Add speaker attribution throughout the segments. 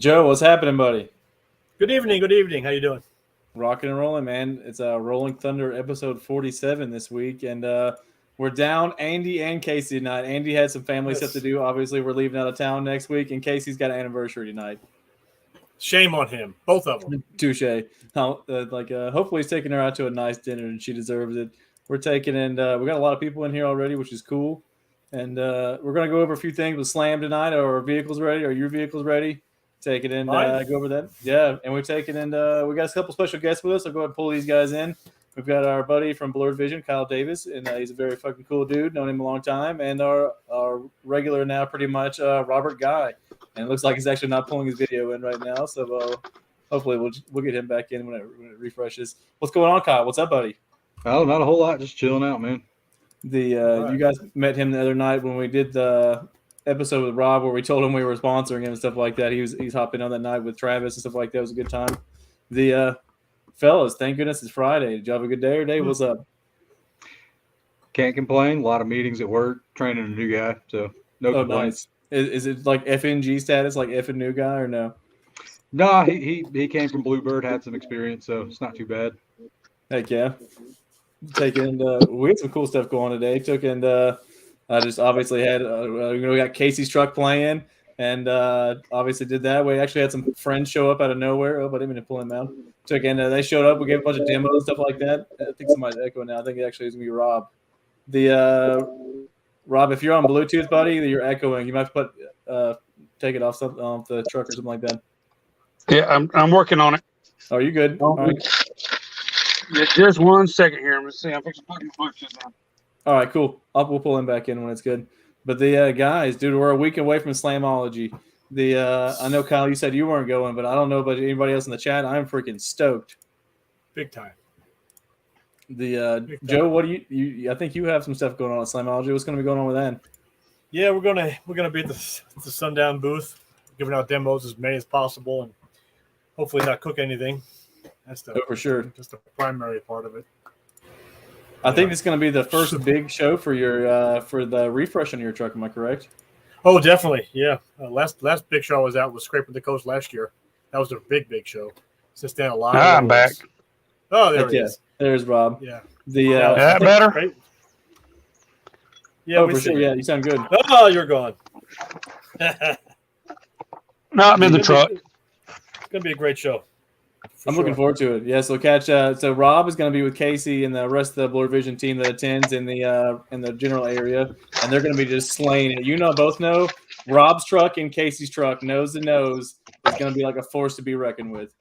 Speaker 1: Joe, what's happening, buddy?
Speaker 2: Good evening. Good evening. How you doing?
Speaker 1: Rocking and rolling, man. It's Rolling Thunder episode 47 this week, and we're down Andy and Casey tonight. Andy had some family stuff to do. Obviously, we're leaving out of town next week, and Casey's got an anniversary tonight.
Speaker 2: Shame on him, both of them.
Speaker 1: Touche. Hopefully he's taking her out to a nice dinner, and she deserves it. We're taking, and we got a lot of people in here already, which is cool. And we're going to go over a few things with Slam tonight. Are our vehicles ready? Are your vehicles ready? Take it in, go over that. Yeah, and we're taking in, we got a couple special guests with us. I'll go ahead and pull these guys in. We've got our buddy from Blurred Vision, Kyle Davis, and he's a very fucking cool dude. Known him a long time. And our regular now, pretty much, Robert Guy. And it looks like he's actually not pulling his video in right now. So hopefully we'll get him back in when it refreshes. What's going on, Kyle? What's up, buddy?
Speaker 3: Oh, not a whole lot. Just chilling out, man.
Speaker 1: You guys met him the other night when we did the episode with Rob where we told him we were sponsoring him and stuff like that. He's hopping on that night with Travis and stuff like that. It was a good time. The fellas, thank goodness it's Friday. Did you have a good day or day? What's up?
Speaker 3: Can't complain. A lot of meetings at work, training a new guy, so no complaints.
Speaker 1: Nice. Is it like FNG status, like F and new guy, or no?
Speaker 3: No, he came from Bluebird, had some experience, so it's not too bad.
Speaker 1: Heck yeah. We had some cool stuff going on today. I just obviously had, we got Casey's truck playing, and obviously did that. We actually had some friends show up out of nowhere. Oh, but I didn't mean to pull him out. They showed up. We gave a bunch of demos and stuff like that. I think somebody's echoing now. I think it actually is going to be Rob. Rob, if you're on Bluetooth, buddy, you're echoing. You might have to take it off the truck or something like that.
Speaker 4: Yeah, I'm working on it.
Speaker 1: Oh, you good? All right.
Speaker 4: Just 1 second here. I'm going to see. I'm fixing to put my Bluetooth on.
Speaker 1: All right, cool. We'll pull him back in when it's good. But the guys, dude, we're a week away from Slamology. I know, Kyle, you said you weren't going, but I don't know about anybody else in the chat. I'm freaking stoked.
Speaker 2: Big time.
Speaker 1: Joe, what do you? I think you have some stuff going on at Slamology. What's going to be going on with that?
Speaker 2: Yeah, we're gonna be at the Sundown booth, giving out demos as many as possible, and hopefully not cook anything. That's
Speaker 1: for sure.
Speaker 2: Just the primary part of it.
Speaker 1: I think it's going to be the first big show for your for the refresh on your truck. Am I correct?
Speaker 2: Oh, definitely. Yeah. Last big show I was out was Scraping the Coast last year. That was a big show. Since then, a lot.
Speaker 4: I'm back.
Speaker 2: Oh, there he is.
Speaker 1: There's Rob.
Speaker 2: Yeah.
Speaker 4: That better?
Speaker 2: Great. Yeah,
Speaker 1: for sure. Yeah, you sound good.
Speaker 2: Oh, you're gone.
Speaker 4: No, I'm in the truck.
Speaker 2: It's going to be a great show.
Speaker 1: I'm looking forward to it. Yeah, so so Rob is going to be with Casey and the rest of the Blurred Vision team that attends in the general area, and they're going to be just slaying it. Both know Rob's truck and Casey's truck, nose to nose, is going to be like a force to be reckoned with.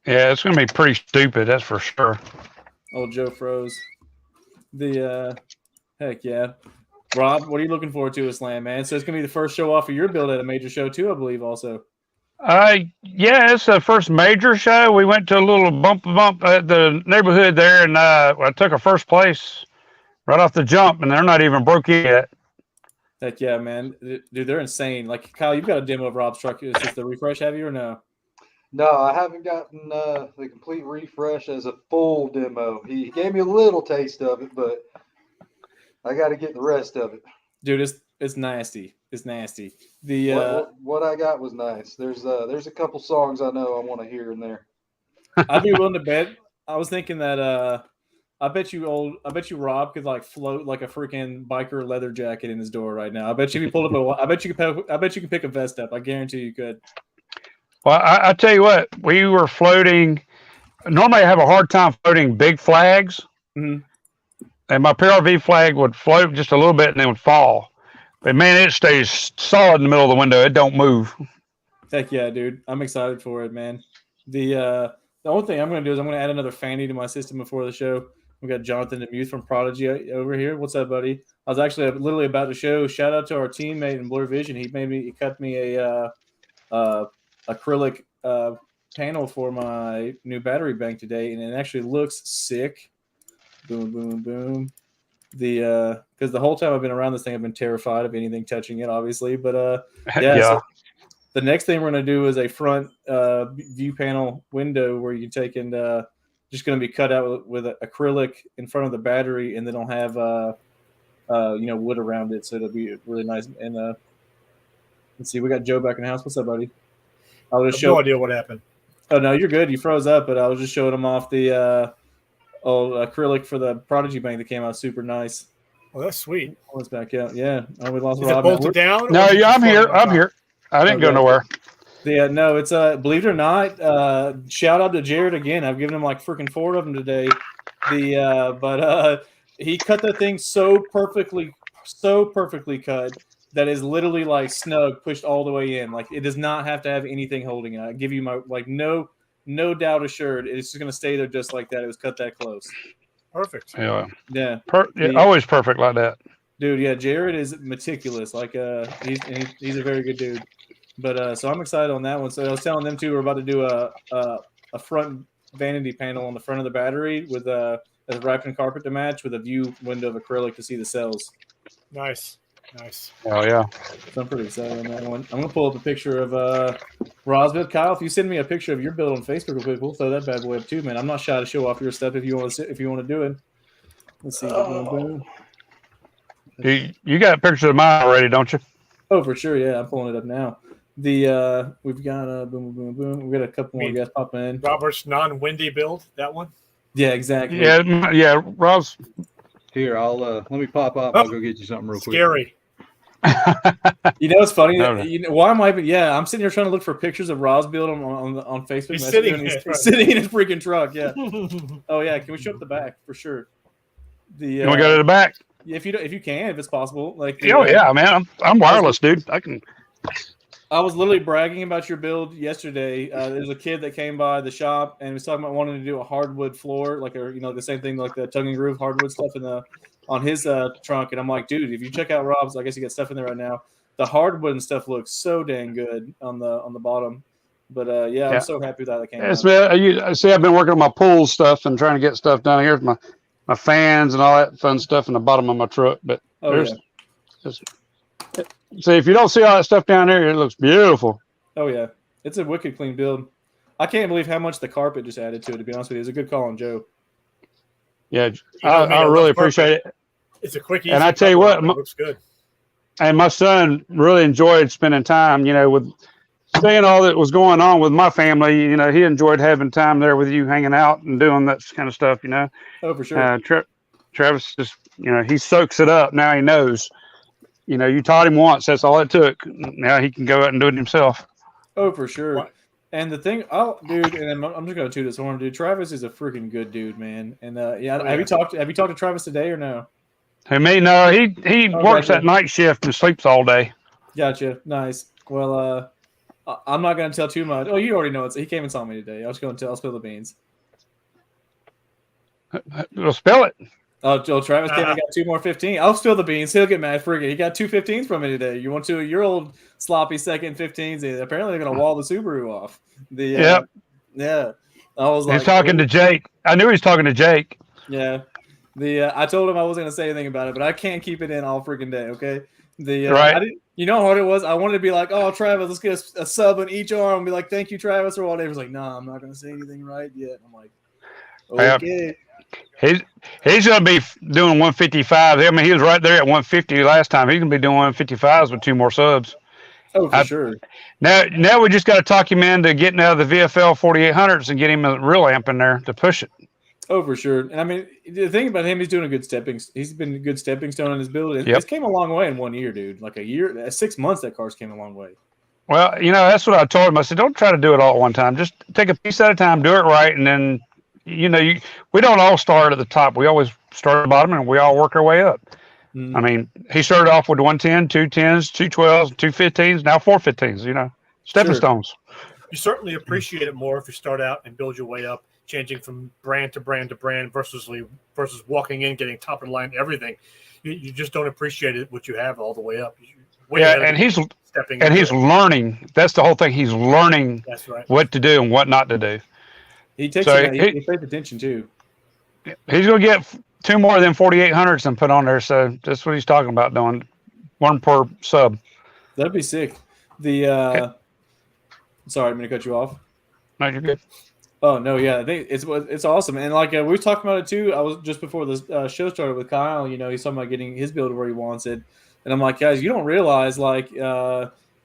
Speaker 4: Yeah, it's going to be pretty stupid, that's for sure.
Speaker 1: Old Joe froze. Heck yeah. Rob, what are you looking forward to at Slam, man? So it's going to be the first show off of your build at a major show too, I believe, also.
Speaker 4: Yeah, it's the first major show. We went to a little bump at the neighborhood there, and I took a first place right off the jump, and they're not even broke yet.
Speaker 1: Heck yeah, man. Dude, they're insane. Like, Kyle, you've got a demo of Rob's truck. Is this the refresh, have you, or no?
Speaker 3: No, I haven't gotten the complete refresh as a full demo. He gave me a little taste of it, but I got to get the rest of it.
Speaker 1: Dude, it's nasty. It's nasty.
Speaker 3: What I got was nice. There's a couple songs I know I want to hear in there.
Speaker 1: I'd be willing to bet. I was thinking that I bet you Rob could like float like a freaking biker leather jacket in his door right now. I bet you if he pulled up I bet you can pick a vest up. I guarantee you could.
Speaker 4: Well, I tell you what, we were floating. Normally, I have a hard time floating big flags, and my PRV flag would float just a little bit and then would fall. But man, it stays solid in the middle of the window. It don't move.
Speaker 1: Heck yeah, dude! I'm excited for it, man. The only thing I'm going to do is I'm going to add another fanny to my system before the show. We got Jonathan Demuth from Prodigy over here. What's up, buddy? I was actually literally about to show. Shout out to our teammate in Blurred Vision. He cut me a acrylic panel for my new battery bank today, and it actually looks sick. Boom, boom, boom. Because the whole time I've been around this thing, I've been terrified of anything touching it, obviously. But yeah. So the next thing we're going to do is a front view panel window where you can take and just going to be cut out with acrylic in front of the battery, and then it'll have wood around it, so it'll be really nice and Let's see. We got Joe back in the house. What's up, buddy? I'll
Speaker 2: I
Speaker 1: just
Speaker 2: have
Speaker 1: show.
Speaker 2: no idea what happened.
Speaker 1: Oh no, you're good. You froze up, but I was just showing him off the acrylic for the Prodigy bank that came out super nice.
Speaker 2: Oh, that's sweet.
Speaker 1: Oh, it's back out. Yeah. Oh, we lost
Speaker 2: Is it
Speaker 1: Rob.
Speaker 2: bolted down?
Speaker 4: No,
Speaker 2: or is it
Speaker 4: yeah,
Speaker 2: just
Speaker 4: I'm here.
Speaker 2: floating on
Speaker 4: I'm
Speaker 2: top?
Speaker 4: here. I didn't go
Speaker 1: Okay.
Speaker 4: nowhere.
Speaker 1: Yeah, no, it's believe it or not, shout out to Jared again. I've given him like freaking 4 of them today. But he cut the thing so perfectly cut that is literally like snug, pushed all the way in. Like it does not have to have anything holding it. I give you my like no doubt assured. It's just gonna stay there just like that. It was cut that close.
Speaker 2: Perfect.
Speaker 4: Yeah,
Speaker 1: Yeah,
Speaker 4: always perfect like that.
Speaker 1: dude. Yeah, Jared is meticulous. Like he's a very good dude. But so I'm excited on that one. So I was telling them too, we're about to do a front vanity panel on the front of the battery with a wrapped in carpet to match with a view window of acrylic to see the cells.
Speaker 2: Nice.
Speaker 4: Oh yeah.
Speaker 1: So I'm pretty excited on that one. I'm gonna pull up a picture of Rob's build. Kyle, if you send me a picture of your build on Facebook real quick, we'll throw that bad boy up too, man. I'm not shy to show off your stuff if you want to do it. Let's see. Boom.
Speaker 4: You got pictures of mine already, don't you?
Speaker 1: Oh, for sure. Yeah, I'm pulling it up now. The we've got boom. We got a couple more guys popping in.
Speaker 2: Robert's non-windy build, that one?
Speaker 1: Yeah, exactly.
Speaker 4: Yeah. Rob's
Speaker 3: Here, I'll let me pop up. I'll go get you something real quick.
Speaker 2: Scary.
Speaker 1: You know, it's funny.
Speaker 4: No.
Speaker 1: You know, why am I? Yeah, I'm sitting here trying to look for pictures of Rob's build on Facebook.
Speaker 2: He's
Speaker 1: Messenger,
Speaker 2: sitting
Speaker 1: and
Speaker 2: there.
Speaker 1: sitting in his freaking truck. Yeah. Oh yeah. Can we show up the back for sure?
Speaker 4: you want to go to the back?
Speaker 1: If you can, if it's possible. Like.
Speaker 4: Oh yeah, man. I'm wireless, dude. I can.
Speaker 1: I was literally bragging about your build yesterday. There's a kid that came by the shop and was talking about wanting to do a hardwood floor, like the same thing like the tongue and groove hardwood stuff on his trunk. And I'm like, dude, if you check out Rob's, I guess you got stuff in there right now. The hardwood and stuff looks so dang good on the bottom. But yeah, I'm so happy that came out.
Speaker 4: See, I've been working on my pool stuff and trying to get stuff down here, my fans and all that fun stuff in the bottom of my truck. But see, if you don't see all that stuff down there, it looks beautiful.
Speaker 1: Oh yeah, it's a wicked clean build. I can't believe how much the carpet just added to it. To be honest with you, it was a good call on Joe.
Speaker 4: Yeah, I really appreciate it.
Speaker 2: It's a quick, easy.
Speaker 4: And I tell you what,
Speaker 2: it looks good.
Speaker 4: And my son really enjoyed spending time, with seeing all that was going on with my family. He enjoyed having time there with you, hanging out and doing that kind of stuff.
Speaker 1: Oh, for sure.
Speaker 4: Travis just, he soaks it up. Now he knows. You taught him once. That's all it took. Now he can go out and do it himself.
Speaker 1: Oh, for sure.
Speaker 2: What?
Speaker 1: And the thing, dude, and I'm just gonna toot his horn, dude. Travis is a freaking good dude, man. And have you talked to Travis today or no?
Speaker 4: Hey, me? No, he works that night shift and sleeps all day.
Speaker 1: Gotcha. Nice. Well, I'm not gonna tell too much. Oh, you already know he came and saw me today. I'll spill the beans.
Speaker 4: Well, spell it.
Speaker 1: Oh, Travis came and got 2 more 15. I'll spill the beans. He'll get mad friggin'. He got 2 15s from me today. You want 2 of your old sloppy second 15s? Apparently, they're gonna wall the Subaru off. Yeah. I was like,
Speaker 4: he's talking to Jake. I knew he was talking to Jake.
Speaker 1: Yeah. I told him I wasn't gonna say anything about it, but I can't keep it in all freaking day. Okay.
Speaker 4: Right.
Speaker 1: You know how hard it was? I wanted to be like, oh, Travis, let's get a sub on each arm and be like, thank you, Travis, or whatever. He was like, no, I'm not gonna say anything right yet. I'm like, okay.
Speaker 4: He's going to be doing 155. I mean, he was right there at 150 last time. He's going to be doing 155s with 2 more subs.
Speaker 1: Oh, for sure.
Speaker 4: Now we just got to talk him into getting out of the VFL 4800s and get him a real amp in there to push it.
Speaker 1: Oh, for sure. And I mean, the thing about him, he's been a good stepping stone in his build. It came a long way in 1 year, dude. Like a year, 6 months, that car's came a long way.
Speaker 4: Well, that's what I told him. I said, don't try to do it all at one time. Just take a piece at a time, do it right, and then we don't all start at the top. We always start at the bottom, and we all work our way up. I mean, he started off with 110, 2 10s, 2 12s, 2 15s, now 4 15s, stepping stones.
Speaker 2: You certainly appreciate it more if you start out and build your way up, changing from brand to brand to brand versus walking in, getting top of the line, everything. You just don't appreciate it, what you have all the way up.
Speaker 4: And he's learning. That's the whole thing. He's learning what to do and what not to do.
Speaker 1: He takes he pays attention too.
Speaker 4: He's going to get 2 more than 4800s and put on there. So that's what he's talking about doing. 1 per sub.
Speaker 1: That'd be sick. Sorry, I'm going to cut you off.
Speaker 4: No, you're good.
Speaker 1: Oh no, yeah, I think it's awesome, and like we were talking about it too. I was just before the show started with Kyle. He's talking about getting his build where he wants it, and I'm like, guys, you don't realize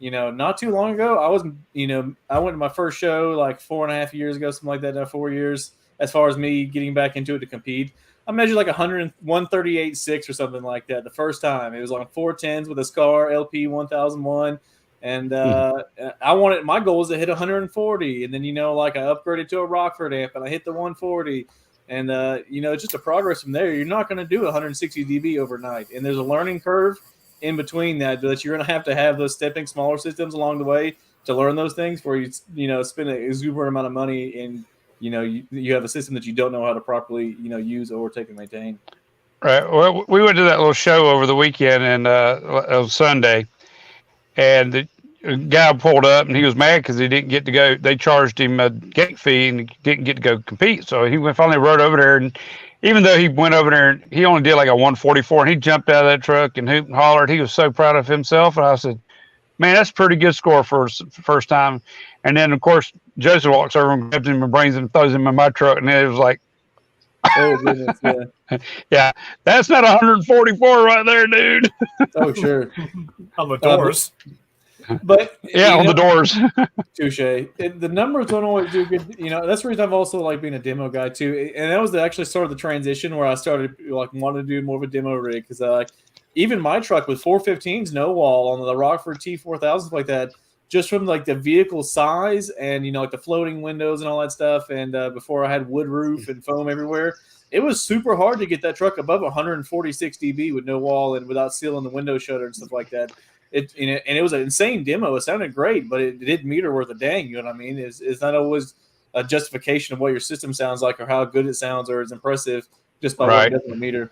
Speaker 1: not too long ago, I went to my first show like 4.5 years ago, something like that, now 4 years, as far as me getting back into it to compete. I measured like 138.6 or something like that the first time. It was on 410s with a Scar LP 1001. And my goal was to hit 140. And then, I upgraded to a Rockford amp and I hit the 140. And, it's just a progress from there. You're not going to do 160 dB overnight. And there's a learning curve in between that you're going to have those stepping smaller systems along the way to learn those things where you spend an exuberant amount of money and, you have a system that you don't know how to properly, use or take and maintain.
Speaker 4: Right. Well, we went to that little show over the weekend and on Sunday, and the guy pulled up and he was mad because he didn't get to go. They charged him a gate fee and he didn't get to go compete. So he finally rode over there, and even though he went over there and he only did like a 144, and he jumped out of that truck and hooped and hollered. He was so proud of himself. And I said, man, that's a pretty good score for first time. And then, of course, Joseph walks over and grabs him and brings him, throws him in my truck. And it was like,
Speaker 1: oh, goodness, yeah.
Speaker 4: Yeah, that's not 144 right there, dude.
Speaker 1: Oh, sure.
Speaker 2: On the doors.
Speaker 1: But
Speaker 4: yeah, on the doors.
Speaker 1: Touche. The numbers don't always do good. That's the reason I've also like being a demo guy too. And that was actually sort of the transition where I started like wanting to do more of a demo rig because even my truck with 415s, no wall on the Rockford T4000 like that, just from like the vehicle size and like the floating windows and all that stuff. And before I had wood roof and foam everywhere, it was super hard to get that truck above 146 dB with no wall and without sealing the window shutter and stuff like that. And it was an insane demo. It sounded great, but it didn't meter worth a dang. You know what I mean? It's not always a justification of what your system sounds like or how good it sounds or is impressive just by what it does in the meter.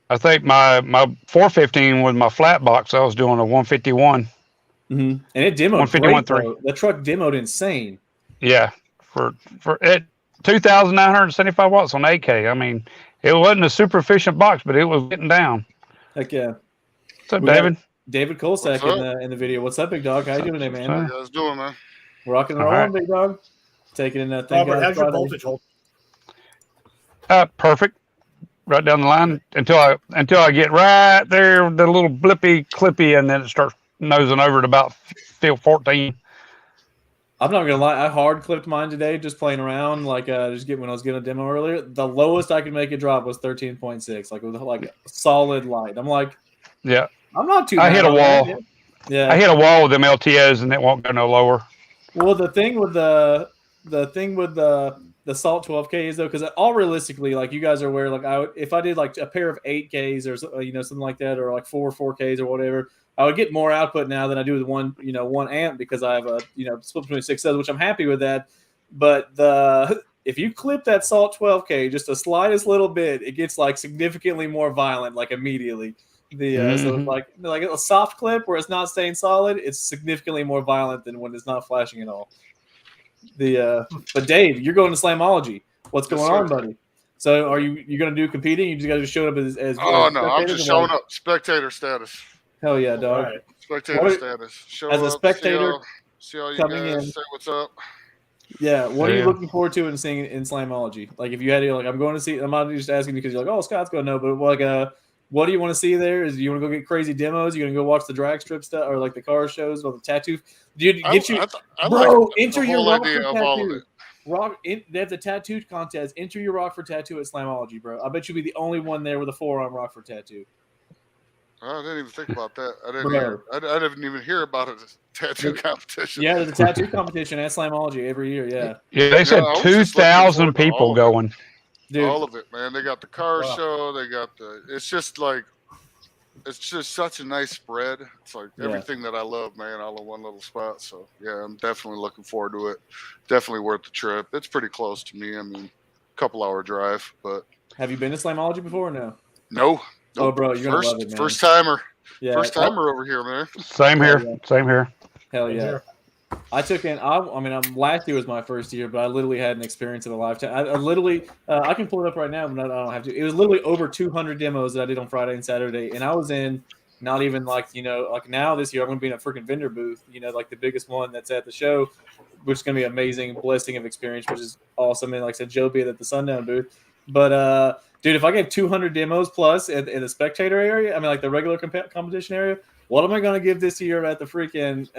Speaker 4: I think my 415 was my flat box. I was doing a 151.
Speaker 1: And it demoed 151.3. The truck demoed insane.
Speaker 4: Yeah, for it 2,975 watts on 8K. I mean, it wasn't a super efficient box, but it was getting down.
Speaker 1: Heck yeah.
Speaker 4: What's up, David?
Speaker 1: David Kolsak in the video. What's up, big dog? How you doing today, man?
Speaker 5: How you guys doing, man?
Speaker 1: Rocking and rolling, big dog. Taking in that thing.
Speaker 2: Robert, how's your voltage hold?
Speaker 4: Perfect. Right down the line until I get right there, the little blippy clippy, and then it starts nosing over at about 14.
Speaker 1: I'm not gonna lie, I hard clipped mine today just playing around, like just when I was getting a demo earlier. The lowest I could make it drop was 13.6, like with like a solid light. I'm like,
Speaker 4: yeah,
Speaker 1: I'm not too.
Speaker 4: I hit a wall.
Speaker 1: Yeah,
Speaker 4: I hit a wall with them LTOs, and it won't go no lower.
Speaker 1: Well, the thing with the Salt 12K is though, because all realistically, like you guys are aware, like if I did like a pair of 8Ks or something like that, or like 4Ks or whatever, I would get more output now than I do with one amp because I have a split between 6 subs, which I'm happy with that. But if you clip that Salt 12K just the slightest little bit, it gets like significantly more violent, like immediately. So it's like a soft clip where it's not staying solid, it's significantly more violent than when it's not flashing at all. But Dave, you're going to Slamology. What's going on, buddy? So are you going to do competing? You just got to show up as
Speaker 5: oh no, I'm just showing up spectator status.
Speaker 1: Hell yeah, dog!
Speaker 2: Right.
Speaker 5: Spectator status. Show
Speaker 1: as a spectator,
Speaker 5: see all you
Speaker 1: coming
Speaker 5: guys
Speaker 1: in.
Speaker 5: say what's up.
Speaker 1: Yeah, what are you looking forward to in seeing in Slamology? Like if you had to, like, I'm going to see. I'm not just asking because you're like, oh, Scott's going to know, but like, what do you want to see there? Is you want to go get crazy demos? You going to go watch the drag strip stuff or like the car shows or the tattoo? Dude, enter your Rockford tattoo. They have the tattoo contest. Enter your Rockford tattoo at Slamology, bro. I bet you'll be the only one there with a forearm Rockford tattoo.
Speaker 5: I didn't even think about that. I didn't even hear about it. Tattoo competition.
Speaker 1: Yeah, there's a tattoo competition at Slamology every year. Yeah.
Speaker 4: Yeah, they said 2,000 people going.
Speaker 5: Dude. All of it, man. They got the car show. They got it's just such a nice spread. It's like everything that I love, man, all in one little spot. So yeah, I'm definitely looking forward to it. Definitely worth the trip. It's pretty close to me. I mean, couple-hour drive, but.
Speaker 1: Have you been to Slamology before or no?
Speaker 5: No.
Speaker 1: Oh, bro, you're going to love it, man.
Speaker 5: First timer. Yeah. First timer over here, man.
Speaker 4: Same here. Same here.
Speaker 1: Hell yeah. I took in, last year was my first year, but I literally had an experience of a lifetime. I literally, I can pull it up right now, but I don't have to. It was literally over 200 demos that I did on Friday and Saturday. And I was in not even like now this year, I'm going to be in a freaking vendor booth, like the biggest one that's at the show, which is going to be an amazing blessing of experience, which is awesome. And like I said, Joe be at the Sundown booth. But, Dude, if I get 200 demos plus in the spectator area, I mean, like the regular competition area, what am I going to give this year at the freaking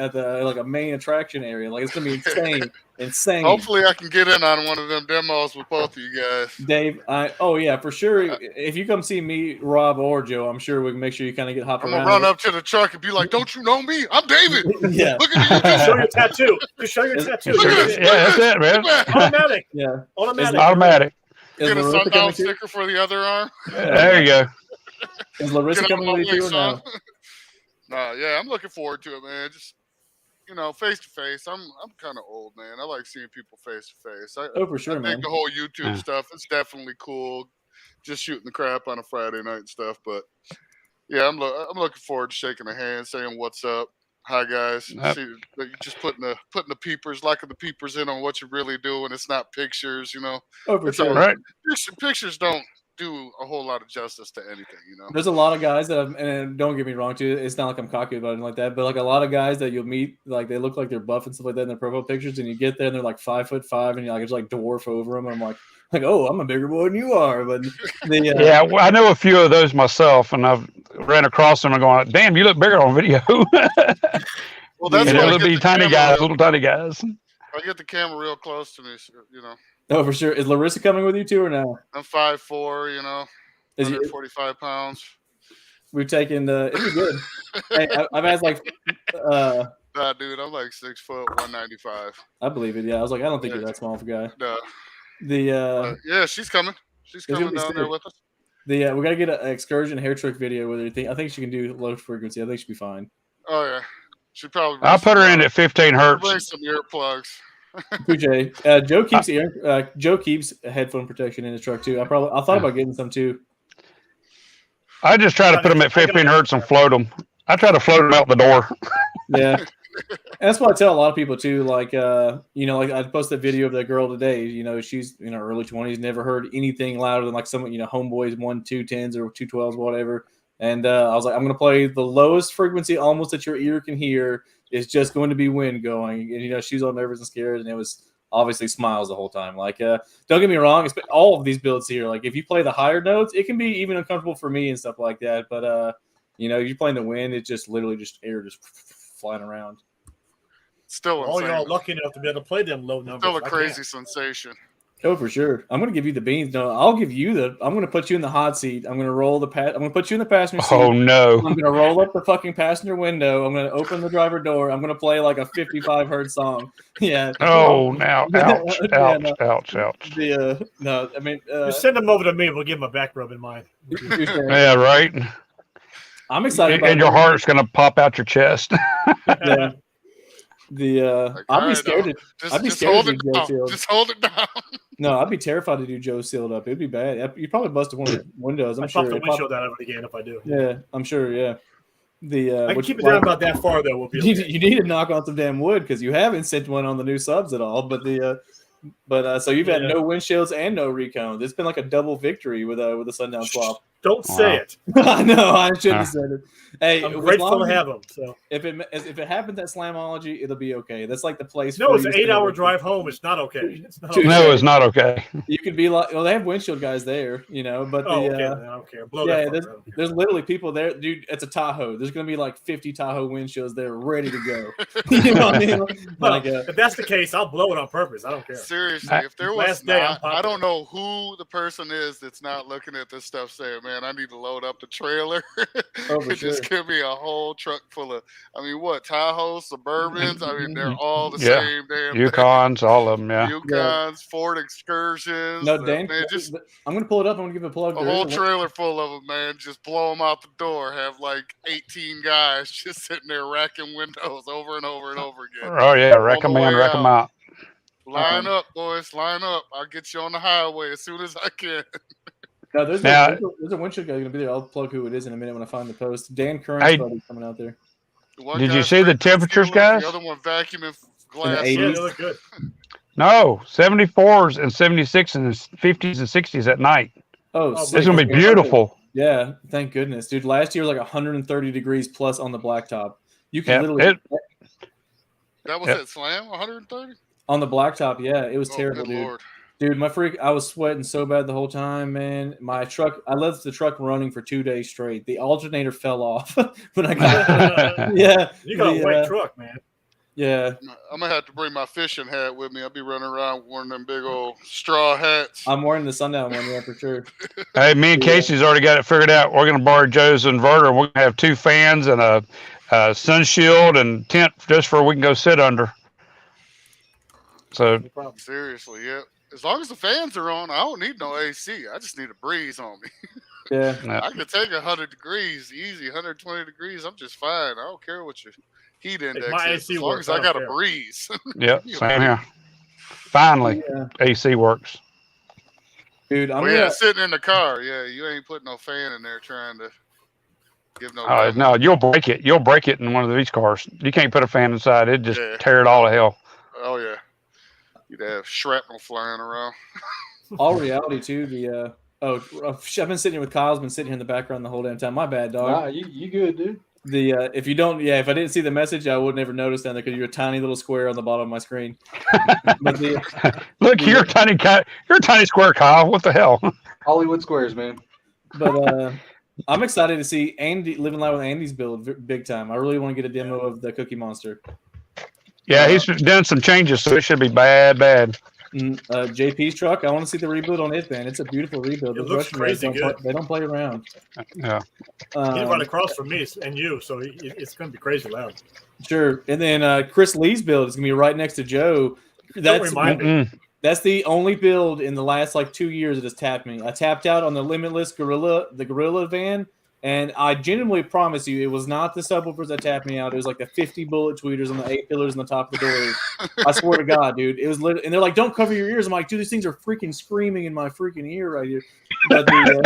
Speaker 1: like a main attraction area? Like, it's going to be insane, insane.
Speaker 5: Hopefully, I can get in on one of them demos with both of you guys.
Speaker 1: Dave, yeah, for sure. If you come see me, Rob, or Joe, I'm sure we can make sure you kind of get hopped around.
Speaker 5: I'm gonna run up to the truck and be like, "Don't you know me? I'm David."
Speaker 1: Yeah.
Speaker 5: Look at me.
Speaker 2: Just show your tattoo. Just show your tattoo.
Speaker 5: Look at this.
Speaker 4: Yeah, that's it, man.
Speaker 2: Automatic.
Speaker 1: Yeah.
Speaker 4: Automatic.
Speaker 5: Get a sundown sticker for the other arm.
Speaker 4: There you go.
Speaker 1: Is Larissa coming with you too or no?
Speaker 5: Nah, yeah, I'm looking forward to it, man. Just face to face. I'm kind of old, man. I like seeing people face to face.
Speaker 1: For sure, man.
Speaker 5: I think the whole YouTube stuff is definitely cool. Just shooting the crap on a Friday night and stuff, but yeah, I'm looking forward to shaking a hand, saying what's up, hi guys.
Speaker 4: Yep.
Speaker 5: See, just putting the peepers, locking the peepers in on what you're really doing. It's not pictures,
Speaker 1: For
Speaker 5: It's
Speaker 1: sure.
Speaker 4: Right.
Speaker 5: Pictures don't do a whole lot of justice to anything,
Speaker 1: There's a lot of guys that and don't get me wrong too, it's not like I'm cocky about it like that, but like a lot of guys that you'll meet, like they look like they're buff and stuff like that in their profile pictures, and you get there and they're like 5'5", and you're like, it's like dwarf over them, and I'm like, oh, I'm a bigger boy than you are. But
Speaker 4: yeah, well, I know a few of those myself, and I've ran across them and going, damn, you look bigger on video.
Speaker 5: Well, that's
Speaker 4: and
Speaker 5: why
Speaker 4: little bitty tiny guys, little tiny guys.
Speaker 5: I get the camera real close to me,
Speaker 1: Oh, for sure. Is Larissa coming with you too or no?
Speaker 5: I'm 5'4", 145 pounds.
Speaker 1: We've taken it'd be good. Hey, I've asked like
Speaker 5: Nah, dude, I'm like 6 foot, 195.
Speaker 1: I believe it. Yeah, I was like, I don't think you're that small of a guy.
Speaker 5: No.
Speaker 1: Yeah,
Speaker 5: she's coming. She's coming down there with us.
Speaker 1: We gotta get an excursion hair trick video with her. I think she can do low frequency. I think she'll be fine.
Speaker 5: Oh yeah, she probably.
Speaker 4: I'll put her in at 15 hertz.
Speaker 5: Bring some earplugs.
Speaker 1: Appreciate it. Joe keeps headphone protection in his truck too. I thought about getting some too.
Speaker 4: I just try to put them at 15 hertz and float them. I try to float them out the door.
Speaker 1: Yeah. And that's what I tell a lot of people too. Like, like I posted a video of that girl today. She's in her early 20s, never heard anything louder than like some, homeboys 210s or 212s, whatever. And I was like, I'm going to play the lowest frequency almost that your ear can hear. Is just going to be wind going. And, she's all nervous and scared. And it was obviously smiles the whole time. Like, don't get me wrong. All of these builds here, like if you play the higher notes, it can be even uncomfortable for me and stuff like that. But, if you're playing the wind, it's just literally just air just flying around.
Speaker 5: Still
Speaker 2: all
Speaker 5: insane.
Speaker 2: y'all lucky enough to be able to play them low numbers.
Speaker 5: Still a crazy sensation.
Speaker 1: Oh, for sure. I'm going to give you the beans. No, I'll give you I'm going to put you in the hot seat. I'm going to roll I'm going to put you in the passenger seat.
Speaker 4: Oh, no.
Speaker 1: I'm going to roll up the fucking passenger window. I'm going to open the driver door. I'm going to play like a 55 hertz song. Yeah.
Speaker 4: Oh, now. Ouch. Ouch.
Speaker 1: No, I mean.
Speaker 2: Just send them over to me. We'll give them a back rub in mine.
Speaker 4: Yeah, right.
Speaker 1: I'm excited about
Speaker 4: and your heart's going to pop out your chest.
Speaker 1: Yeah. I'd be scared. I'd be scared to do Joe Sealed.
Speaker 5: Just hold it down.
Speaker 1: No, I'd be terrified to do Joe Sealed up. It'd be bad. You probably busted one of the windows. I'm
Speaker 2: I'd
Speaker 1: sure.
Speaker 2: pop the windshield out of it again if I do.
Speaker 1: Yeah, I'm sure. Yeah.
Speaker 2: I can keep it down about that far though. We'll be okay.
Speaker 1: You need to knock on some damn wood because you haven't sent one on the new subs at all. But so you've had no windshields and no recon. It's been like a double victory with a sundown swap.
Speaker 2: Don't say it.
Speaker 1: I know. I shouldn't have said it. Hey,
Speaker 2: I'm grateful to have them. So
Speaker 1: if it happens at Slamology, it'll be okay. That's like the place.
Speaker 2: No, it's an 8-hour drive home. It's not okay. It's not okay.
Speaker 4: No, it's not okay.
Speaker 1: You could be like, well, they have windshield guys there, but
Speaker 2: okay, I don't care.
Speaker 1: There's literally people there, dude. It's a Tahoe. There's gonna be like 50 Tahoe windshields there, ready to go. You know what I mean?
Speaker 2: If that's the case, I'll blow it on purpose. I don't care.
Speaker 5: Seriously, if there was I don't know who the person is that's not looking at this stuff saying, man, I need to load up the trailer. Just give me a whole truck full of, Tahoes, Suburbans. They're all the same damn
Speaker 4: Yukons, all of them, yeah.
Speaker 5: Yukons, Ford Excursions.
Speaker 1: No, Dan,
Speaker 5: man,
Speaker 1: I'm going to pull it up. I'm going to give it a plug.
Speaker 5: A whole trailer full of them, man. Just blow them out the door. Have like 18 guys just sitting there racking windows over and over and over again.
Speaker 4: Oh, yeah. Rack them in, rack them out.
Speaker 5: Line up, boys. Line up. I'll get you on the highway as soon as I can.
Speaker 1: No, there's a windshield guy going to be there. I'll plug who it is in a minute when I find the post. Dan Curran's buddy coming out there.
Speaker 4: Did you see the temperatures, guys?
Speaker 5: The other one vacuuming glass.
Speaker 1: Yeah,
Speaker 2: they look good.
Speaker 4: No, 74s and 76s and 50s and 60s at night. It's going to be beautiful.
Speaker 1: Yeah, thank goodness, dude. Last year was like 130 degrees plus on the blacktop. You can literally.
Speaker 5: That was at Slam, 130?
Speaker 1: On the blacktop, yeah. It was terrible, dude.
Speaker 5: Lord.
Speaker 1: Dude, I was sweating so bad the whole time, man. My truck, I left the truck running for 2 days straight. The alternator fell off when I got yeah.
Speaker 2: You got a white truck, man.
Speaker 1: Yeah.
Speaker 5: I'm gonna have to bring my fishing hat with me. I'll be running around wearing them big old straw hats.
Speaker 1: I'm wearing the sundown one, yeah, for sure.
Speaker 4: Hey, me and Casey's already got it figured out. We're going to borrow Joe's inverter. We're going to have 2 fans and a sun shield and tent just for we can go sit under. So
Speaker 5: Seriously, yeah. As long as the fans are on, I don't need no AC. I just need a breeze on me.
Speaker 1: Yeah.
Speaker 5: I can take 100 degrees easy, 120 degrees. I'm just fine. I don't care what your heat index is. As long as I got a breeze.
Speaker 4: Yeah, same here. Finally, AC works.
Speaker 1: Dude,
Speaker 5: sitting in the car. Yeah, you ain't putting no fan in there trying to give no.
Speaker 4: Oh no, you'll break it. You'll break it in one of these cars. You can't put a fan inside. It just tear it all to hell.
Speaker 5: Oh yeah, you'd have shrapnel flying around.
Speaker 1: All reality too. I've been sitting here with Kyle's been sitting here in the background the whole damn time. My bad, dog.
Speaker 3: Nah, you good, dude.
Speaker 1: If I didn't see the message, I would never notice down there because you're a tiny little square on the bottom of my screen. But
Speaker 4: look, you're a tiny square, Kyle. What the hell?
Speaker 3: Hollywood squares, man.
Speaker 1: But I'm excited to see Andy living live with Andy's build big time. I really want to get a demo of the Cookie Monster.
Speaker 4: Yeah, he's done some changes, so it should be bad.
Speaker 1: JP's truck, I want to see the rebuild on it, man. It's a beautiful rebuild.
Speaker 2: It looks crazy good.
Speaker 1: They don't play around.
Speaker 4: Yeah.
Speaker 2: He's right across from me and you, so it's going to be crazy loud.
Speaker 1: Sure. And then Chris Lee's build is going to be right next to Joe.
Speaker 2: Don't remind me.
Speaker 1: That's the only build in the last 2 years that has tapped me. I tapped out on the Limitless Gorilla van, and I genuinely promise you, it was not the subwoofers that tapped me out. It was the 50 bullet tweeters on the 8 pillars on the top of the door. I swear to God, dude. It was and they're like, "Don't cover your ears." I'm like, "Dude, these things are freaking screaming in my freaking ear right here." But the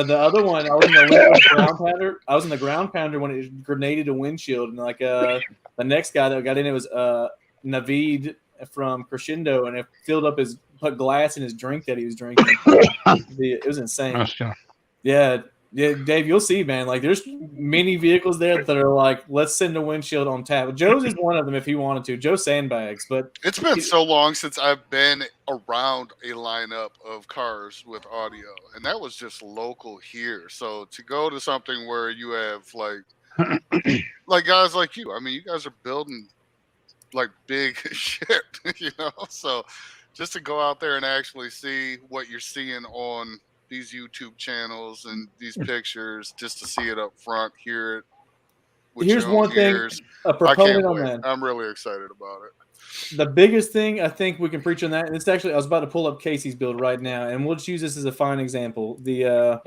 Speaker 1: other one, I was in the ground pounder. I was in the ground pounder when it grenaded a windshield, and the next guy that got in it was Naveed from Crescendo, and it put glass in his drink that he was drinking. It was insane. Yeah, Dave, you'll see, man. There's many vehicles there that are let's send a windshield on tap. Joe's is one of them if he wanted to. Joe sandbags, but
Speaker 5: it's been so long since I've been around a lineup of cars with audio, and that was just local here. So to go to something where you have guys like you, I mean, you guys are building big shit, So just to go out there and actually see what you're seeing on these YouTube channels and these pictures, just to see it up front, hear it.
Speaker 1: Here's one thing, a proponent on that.
Speaker 5: I'm really excited about it.
Speaker 1: The biggest thing I think we can preach on that, and it's actually, I was about to pull up Casey's build right now, and we'll just use this as a fine example. Here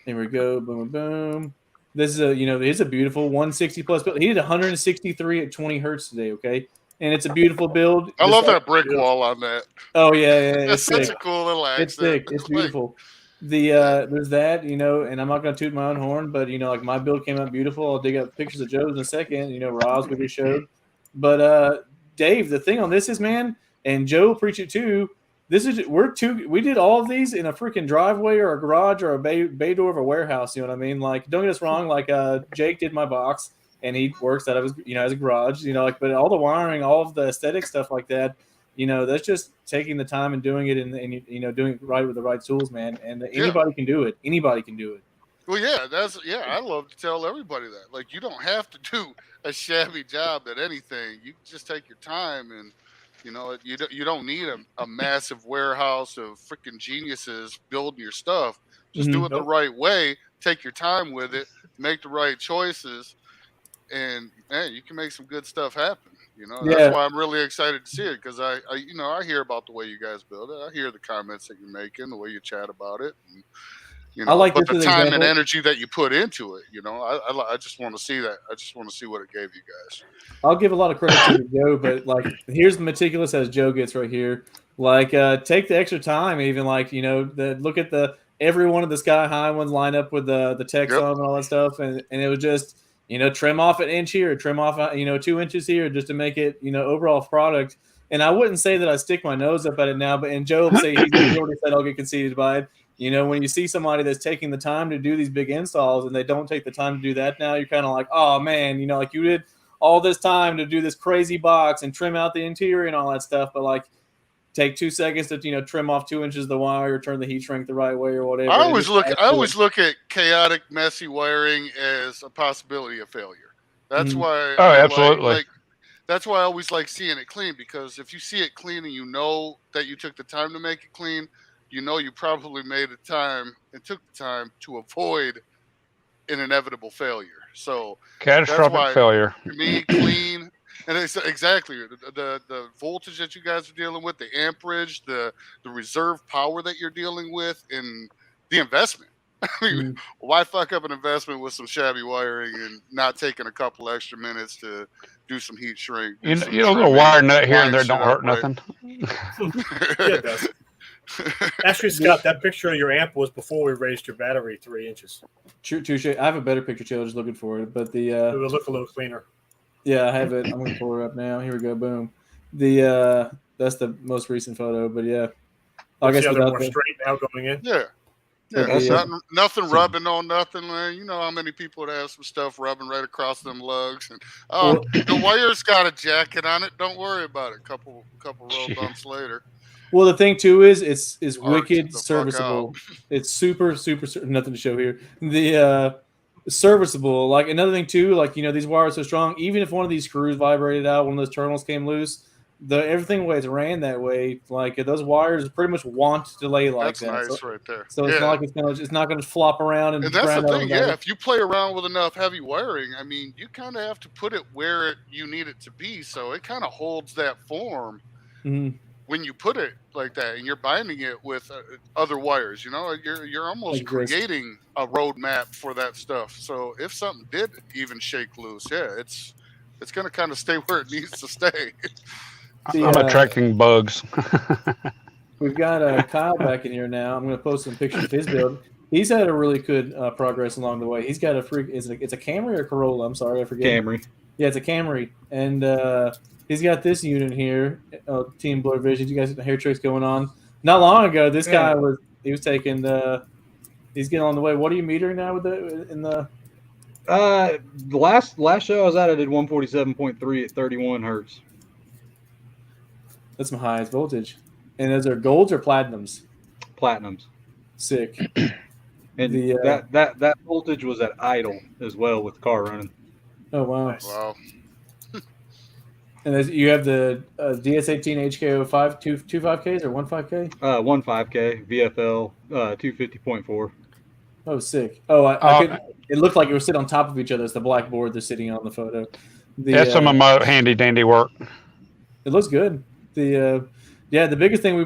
Speaker 1: we go, boom, boom. This is it's a beautiful 160 plus build. He did 163 at 20 hertz today, okay? And it's a beautiful build.
Speaker 5: I love that brick wall on that.
Speaker 1: Oh yeah,
Speaker 5: it's such a cool little accent.
Speaker 1: It's thick. It's beautiful. There's that, and I'm not gonna toot my own horn, but my build came out beautiful. I'll dig up pictures of Joe's in a second. Rob's we just showed. But Dave, the thing on this is, man, and Joe preach it too. We did all of these in a freaking driveway or a garage or a bay door of a warehouse. You know what I mean? Don't get us wrong. Jake did my box, and he works out of his, as a garage. But all the wiring, all of the aesthetic stuff like that. That's just taking the time and doing it, and doing it right with the right tools, man. And anybody can do it. Anybody can do it.
Speaker 5: Well, yeah, I love to tell everybody that. You don't have to do a shabby job at anything. You just take your time, and you don't need a massive warehouse of freaking geniuses building your stuff. Just do it the right way. Take your time with it. Make the right choices, and man, you can make some good stuff happen. That's why I'm really excited to see it, because I hear about the way you guys build it. I hear the comments that you're making, the way you chat about it, and,
Speaker 1: I like
Speaker 5: but
Speaker 1: this
Speaker 5: the time
Speaker 1: example.
Speaker 5: and energy that you put into it. I just want to see that. I just want to see what it gave you guys.
Speaker 1: I'll give a lot of credit to Joe, but here's the meticulous as Joe gets right here. Take the extra time, even look at every one of the Sky High ones line up with the text on and all that stuff, and it was just. Trim off an inch here, trim off, 2 inches here, just to make it, overall product. And I wouldn't say that I stick my nose up at it now, but Joe will say he already said I'll get conceited by it. When you see somebody that's taking the time to do these big installs and they don't take the time to do that now, you're kind of like, oh man, you did all this time to do this crazy box and trim out the interior and all that stuff, but take 2 seconds to trim off 2 inches of the wire, or turn the heat shrink the right way, or whatever.
Speaker 5: I always look at chaotic, messy wiring as a possibility of failure. That's why.
Speaker 4: Oh, absolutely.
Speaker 5: That's why I always like seeing it clean, because if you see it clean and you know that you took the time to make it clean, you know you probably made the time and took the time to avoid an inevitable failure. So
Speaker 4: catastrophic failure.
Speaker 5: For me, clean. And it's exactly the voltage that you guys are dealing with, the amperage, the reserve power that you're dealing with, and the investment. I mean, why fuck up an investment with some shabby wiring and not taking a couple extra minutes to do some heat shrink?
Speaker 4: You know, a little wire nut here and there don't hurt nothing.
Speaker 2: It does. Actually, Scott, that picture of your amp was before we raised your battery 3 inches.
Speaker 1: Touche. I have a better picture too. I was just looking for it, but
Speaker 2: it would look a little cleaner.
Speaker 1: Yeah, I have it. I'm gonna pull it up now. Here we go. Boom. That's the most recent photo, but yeah. I guess
Speaker 2: they're more straight now going in.
Speaker 5: Yeah. Nothing rubbing on nothing. You know how many people would have some stuff rubbing right across them lugs, and the wire's got a jacket on it. Don't worry about it. Couple road bumps later.
Speaker 1: Well, the thing too is it's wicked serviceable. It's super nothing to show here. The serviceable. Like another thing too, like these wires are so strong. Even if one of these screws vibrated out, one of those terminals came loose, everything way it's ran that way. Like those wires pretty much want to lay like that.
Speaker 5: That's nice, right there.
Speaker 1: So it's not like it's not gonna flop around and
Speaker 5: that's the thing. Yeah, if you play around with enough heavy wiring, I mean, you kind of have to put it where you need it to be, so it kind of holds that form.
Speaker 1: Mm-hmm.
Speaker 5: When you put it like that and you're binding it with other wires, you're almost creating a roadmap for that stuff. So if something did even shake loose, it's going to kind of stay where it needs to stay.
Speaker 4: I'm attracting bugs.
Speaker 1: We've got Kyle back in here now. I'm going to post some pictures of his build. He's had a really good progress along the way. He's got it's a Camry or Corolla? I'm sorry, I forget.
Speaker 3: Camry.
Speaker 1: Yeah, it's a Camry, and he's got this unit here, Team Blur Vision. You guys got the hair tricks going on. Not long ago, this guy was taking he's getting on the way. What are you metering now with the
Speaker 3: last show I was at, I did 147.3 at 31 hertz.
Speaker 1: That's my highest voltage. And those are golds or platinums?
Speaker 3: Platinums.
Speaker 1: Sick.
Speaker 3: And that voltage was at idle as well with the car running.
Speaker 1: Oh wow!
Speaker 5: Nice. Wow.
Speaker 1: And you have the DS18 HKO 25Ks or 15K?
Speaker 3: 15K VFL 250.4.
Speaker 1: Oh, sick! It looked like it was sitting on top of each other. It's the black board they're sitting on the photo.
Speaker 4: That's some of my handy dandy work.
Speaker 1: It looks good. The biggest thing we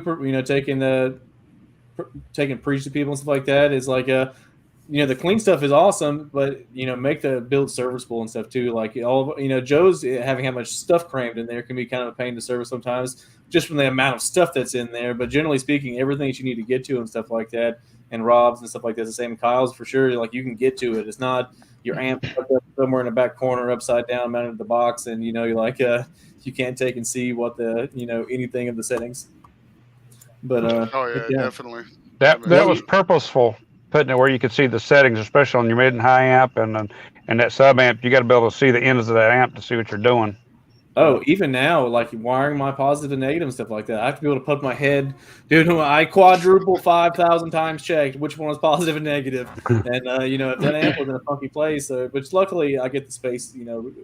Speaker 1: taking preach to people and stuff like that is like the clean stuff is awesome, but make the build serviceable and stuff too. Like Joe's having how much stuff crammed in there can be kind of a pain to service sometimes, just from the amount of stuff that's in there. But generally speaking, everything that you need to get to and stuff like that, and Rob's and stuff like that, the same Kyle's for sure. Like you can get to it. It's not your amp somewhere in the back corner, upside down, mounted in the box, and you're like you can't take and see what the anything of the settings. But
Speaker 5: definitely.
Speaker 4: That was purposeful. Putting it where you could see the settings, especially on your mid and high amp and that sub amp. You got to be able to see the ends of that amp to see what you're doing.
Speaker 1: Oh, even now, like wiring my positive and negative and stuff like that, I have to be able to put my head, dude. I quadruple 5,000 times checked which one was positive and negative, and if that amp was in a funky place, which luckily I get the space,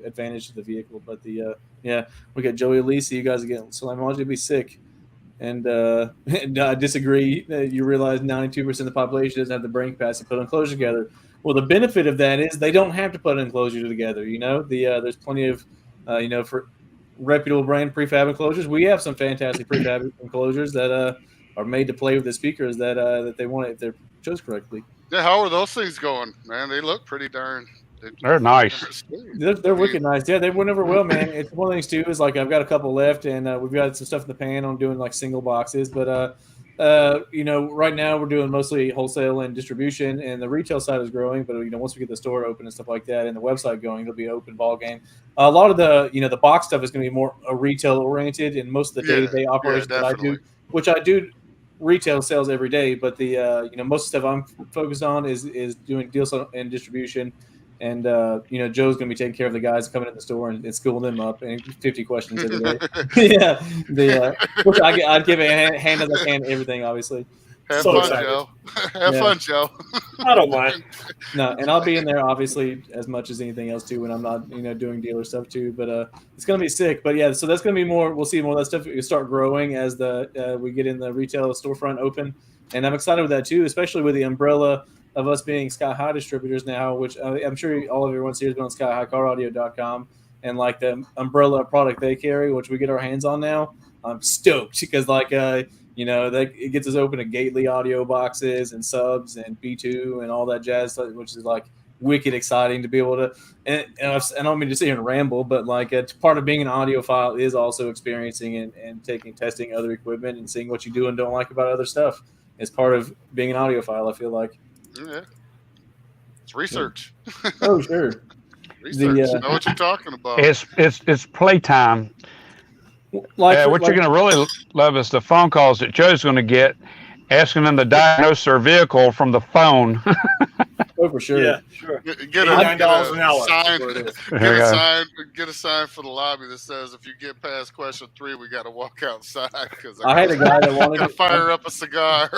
Speaker 1: advantage of the vehicle. But we got Joey Lisi. You guys are getting Slamology to be sick. And I disagree. You realize 92% of the population doesn't have the brain capacity to put an enclosure together. Well, the benefit of that is they don't have to put an enclosure together. There's plenty of, for reputable brand prefab enclosures. We have some fantastic prefab enclosures that are made to play with the speakers that they want if they're chosen correctly.
Speaker 5: Yeah, how are those things going, man? They look pretty darn.
Speaker 4: They're nice.
Speaker 1: They're wicked nice. Yeah, they went over well, man. It's one of the things too is like I've got a couple left, and we've got some stuff in the pan on doing like single boxes. But right now we're doing mostly wholesale and distribution, and the retail side is growing. But once we get the store open and stuff like that, and the website going, it'll be an open ball game. A lot of the the box stuff is going to be more retail oriented, and most of the day-to-day operations that I do, which I do retail sales every day. But the most stuff I'm focused on is doing deals and distribution. And you know, Joe's gonna be taking care of the guys coming in the store and schooling them up and 50 questions every day. Yeah, which I'd give a hand as I can everything, obviously.
Speaker 5: Have
Speaker 2: So
Speaker 5: fun,
Speaker 2: excited.
Speaker 5: Joe. Have fun, Joe.
Speaker 2: I don't mind.
Speaker 1: No, and I'll be in there obviously as much as anything else too when I'm not, you know, doing dealer stuff too. But it's gonna be sick. But yeah, so that's gonna be more. We'll see more of that stuff start growing as we get in the retail storefront open, and I'm excited with that too, especially with the umbrella of us being Sky High distributors now, which I'm sure all of everyone's here is going to skyhighcaraudio.com, and like the umbrella product they carry, which we get our hands on now. I'm stoked because like you know, it gets us open to Gately audio boxes and subs and B2 and all that jazz, which is like wicked exciting to be able to. And I don't mean to sit here and ramble, but like part of being an audiophile is also experiencing and testing other equipment and seeing what you do and don't like about other stuff. It's part of being an audiophile, I feel like.
Speaker 5: Yeah. It's research.
Speaker 1: Oh, sure.
Speaker 5: Research. Know what you're talking about.
Speaker 4: It's playtime.
Speaker 1: What
Speaker 4: you're going to really love is the phone calls that Joe's going to get asking them to diagnose their vehicle from the phone.
Speaker 1: Oh, for sure.
Speaker 2: Yeah, sure.
Speaker 5: Get
Speaker 2: $9 an hour.
Speaker 5: Get a sign for the lobby that says if you get past question 3, we got to walk outside because
Speaker 1: I had a guy that wanted
Speaker 5: to fire up a cigar.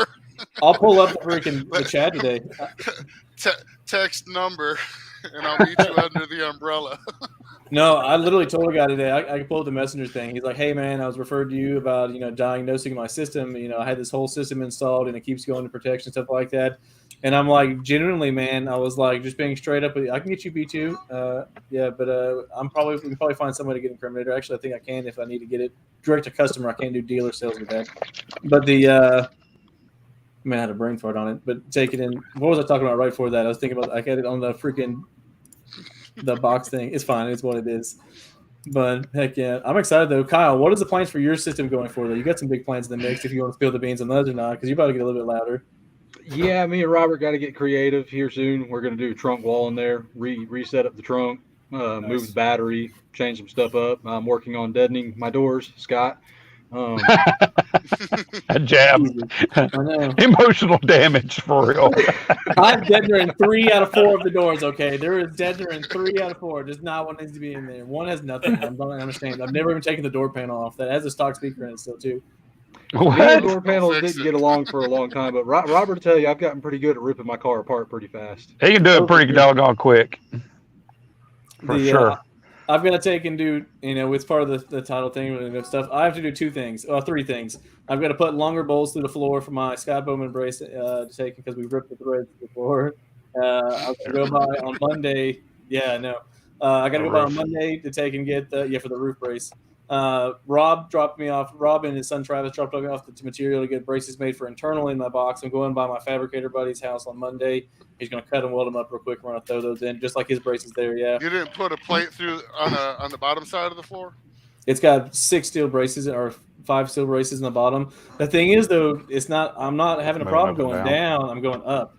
Speaker 1: I'll pull up the chat today.
Speaker 5: Text number, and I'll meet you under the umbrella.
Speaker 1: No, I literally told a guy today. I pulled the messenger thing. He's like, "Hey, man, I was referred to you about diagnosing my system. I had this whole system installed, and it keeps going to protection stuff like that." And I'm like, genuinely, man, I was like, just being straight up with you. I can get you B2, yeah, but we can probably find somebody to get incriminator. Actually, I think I can if I need to get it direct to customer. I can't do dealer sales with that. But man, I had a brain fart on it. But take it in. What was I talking about right before that? I was thinking about I got it on the freaking the box thing. It's fine. It's what it is. But heck yeah, I'm excited though. Kyle, what is the plans for your system going forward? You got some big plans in the mix if you want to spill the beans on those or not, because you're about to get a little bit louder.
Speaker 3: Yeah, me and Robert got to get creative here soon. We're going to do a trunk wall in there, reset up the trunk,
Speaker 1: Nice.
Speaker 3: move the battery, change some stuff up. I'm working on deadening my doors, Scott.
Speaker 4: A jab.
Speaker 1: I know.
Speaker 4: Emotional damage for real.
Speaker 1: I'm deadener in 3 out of 4 of the doors. Okay, there is deadener in 3 out of 4. Just not one needs to be in there. One has nothing. I'm ashamed. I've never even taken the door panel off. That has a stock speaker in it still too.
Speaker 3: The door panels didn't get along for a long time, but Robert, to tell you, I've gotten pretty good at ripping my car apart pretty fast.
Speaker 4: He can do it pretty doggone quick. For sure.
Speaker 1: I've got to take and do, it's part of the title thing and stuff. I have to do 3 things. I've got to put longer bolts through the floor for my Scott Bowman brace to take because we ripped the threads before. I'm going to go by on Monday. Yeah, no. I got to go by on Monday to take and get for the roof brace. Rob and his son Travis dropped me off the material to get braces made for internal in my box. I'm going by my fabricator buddy's house on Monday. He's going to cut and weld them up real quick. We're going to throw those in, just like his braces there, yeah.
Speaker 5: You didn't put a plate through on the bottom side of the floor?
Speaker 1: It's got 6 steel braces or 5 steel braces in the bottom. The thing is, though, I'm not having a problem going down. I'm going up.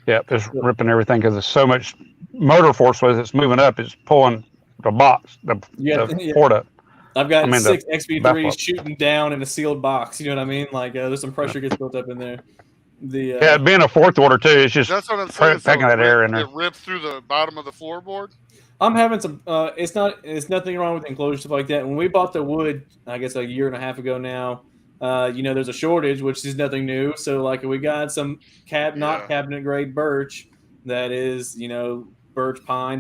Speaker 4: Yeah, it's ripping everything because there's so much motor force as it's moving up. It's pulling the box, the port up.
Speaker 1: I've got 6 XB3s shooting down in a sealed box. You know what I mean? Like there's some pressure gets built up in there.
Speaker 4: Being a 4th order too, it's just
Speaker 5: that's what I'm saying.
Speaker 4: taking that air in there.
Speaker 5: It ripped through the bottom of the floorboard.
Speaker 1: I'm having some. It's nothing wrong with the enclosure stuff like that. When we bought the wood, I guess a year and a half ago now, there's a shortage, which is nothing new. So like we got some not cabinet grade birch that is birch pine,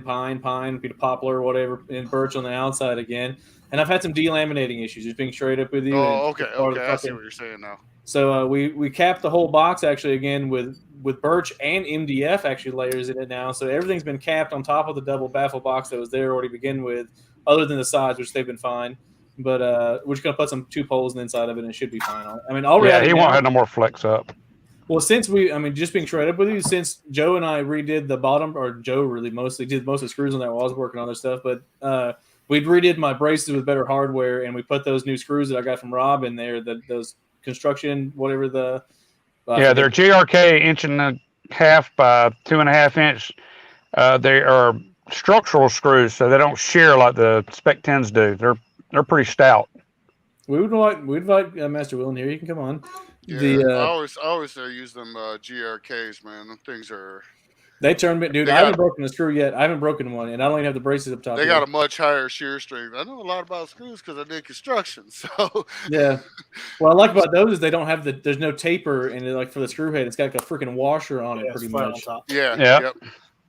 Speaker 1: be the poplar or whatever, and birch on the outside again. And I've had some delaminating issues, just being straight up with you.
Speaker 5: Oh, okay. I see what you're saying now.
Speaker 1: So we capped the whole box actually again with birch and MDF actually layers in it now. So everything's been capped on top of the double baffle box that was there already to begin with, other than the sides, which they've been fine. But we're just gonna put some 2 poles on the inside of it and it should be fine. I mean, already
Speaker 4: he won't have no more flex up.
Speaker 1: Well, just being straight up with you, since Joe and I redid the bottom, or Joe really mostly did most of the screws on that while I was working on other stuff, but we redid my braces with better hardware, and we put those new screws that I got from Rob in there, those construction, whatever the...
Speaker 4: they're GRK 1.5 by 2.5 inch. They are structural screws, so they don't shear like the Spec 10s do. They're pretty stout.
Speaker 1: We'd invite Master Will in here. You can come on.
Speaker 5: Yeah, I always use them GRKs, man. Them things are
Speaker 1: They turned me, dude.
Speaker 5: They
Speaker 1: I haven't
Speaker 5: got-
Speaker 1: broken a screw yet. I haven't broken one, and I don't even have the braces up top.
Speaker 5: They
Speaker 1: yet.
Speaker 5: got a much higher shear strength. I know a lot about screws because I did construction. So
Speaker 1: Yeah. What I like about those is they don't have there's no taper, and like for the screw head, it's got like a freaking washer on it,
Speaker 2: it's
Speaker 1: pretty
Speaker 2: flat on
Speaker 1: much.
Speaker 2: top.
Speaker 5: yeah,
Speaker 4: Yeah.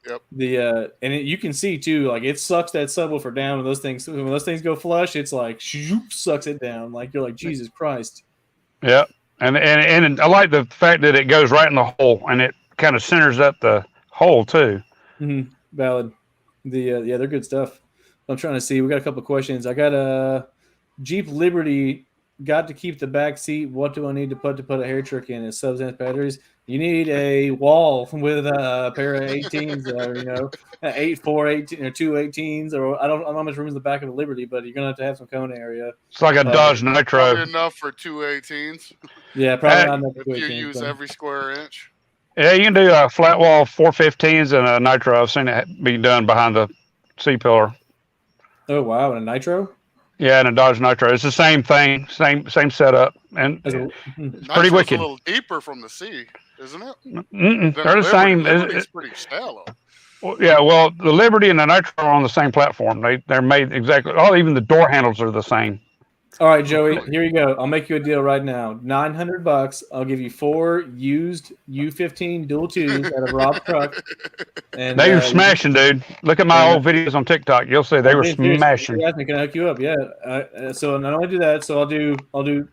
Speaker 5: yep.
Speaker 1: You can see too, like it sucks that subwoofer down. When those things go flush, it's like shoop, sucks it down. Like you're like Jesus Christ.
Speaker 4: Yeah, and I like the fact that it goes right in the hole and it kind of centers up the hole too.
Speaker 1: Mm-hmm. Valid. Yeah, they're good stuff. I'm trying to see. We got a couple of questions. I got a Jeep Liberty. Got to keep the back seat. What do I need to put a hair trick in? Is subs and batteries? You need a wall with a pair of 18s, or 18 or 2 18s, or I don't know how much room is in the back of a Liberty, but you're gonna have some cone area.
Speaker 4: It's like a Dodge Nitro.
Speaker 5: Probably enough for 2 18s.
Speaker 1: Yeah, probably not enough
Speaker 5: If
Speaker 1: for
Speaker 5: you
Speaker 1: 18s,
Speaker 5: use
Speaker 1: so.
Speaker 5: every square inch.
Speaker 4: Yeah, you can do a flat wall 415s and a Nitro. I've seen it be done behind the C-pillar.
Speaker 1: Oh wow, and a Nitro.
Speaker 4: Yeah, and a Dodge Nitro. It's the same thing, same setup, and it's
Speaker 5: Nitro's
Speaker 4: pretty wicked.
Speaker 5: a little deeper from the sea, isn't it?
Speaker 4: They're the same.
Speaker 5: Liberty's pretty shallow.
Speaker 4: Yeah, well, the Liberty and the Nitro are on the same platform. They're made exactly. Even the door handles are the same.
Speaker 1: All right, Joey, here you go. I'll make you a deal right now. $900. I'll give you 4 used U15 dual 2s out of Rob's truck. And
Speaker 4: They were smashing, dude. Look at my old videos on TikTok. You'll see they were smashing.
Speaker 1: You asked me, can I hook you up? Yeah. So not only do that, so I'll do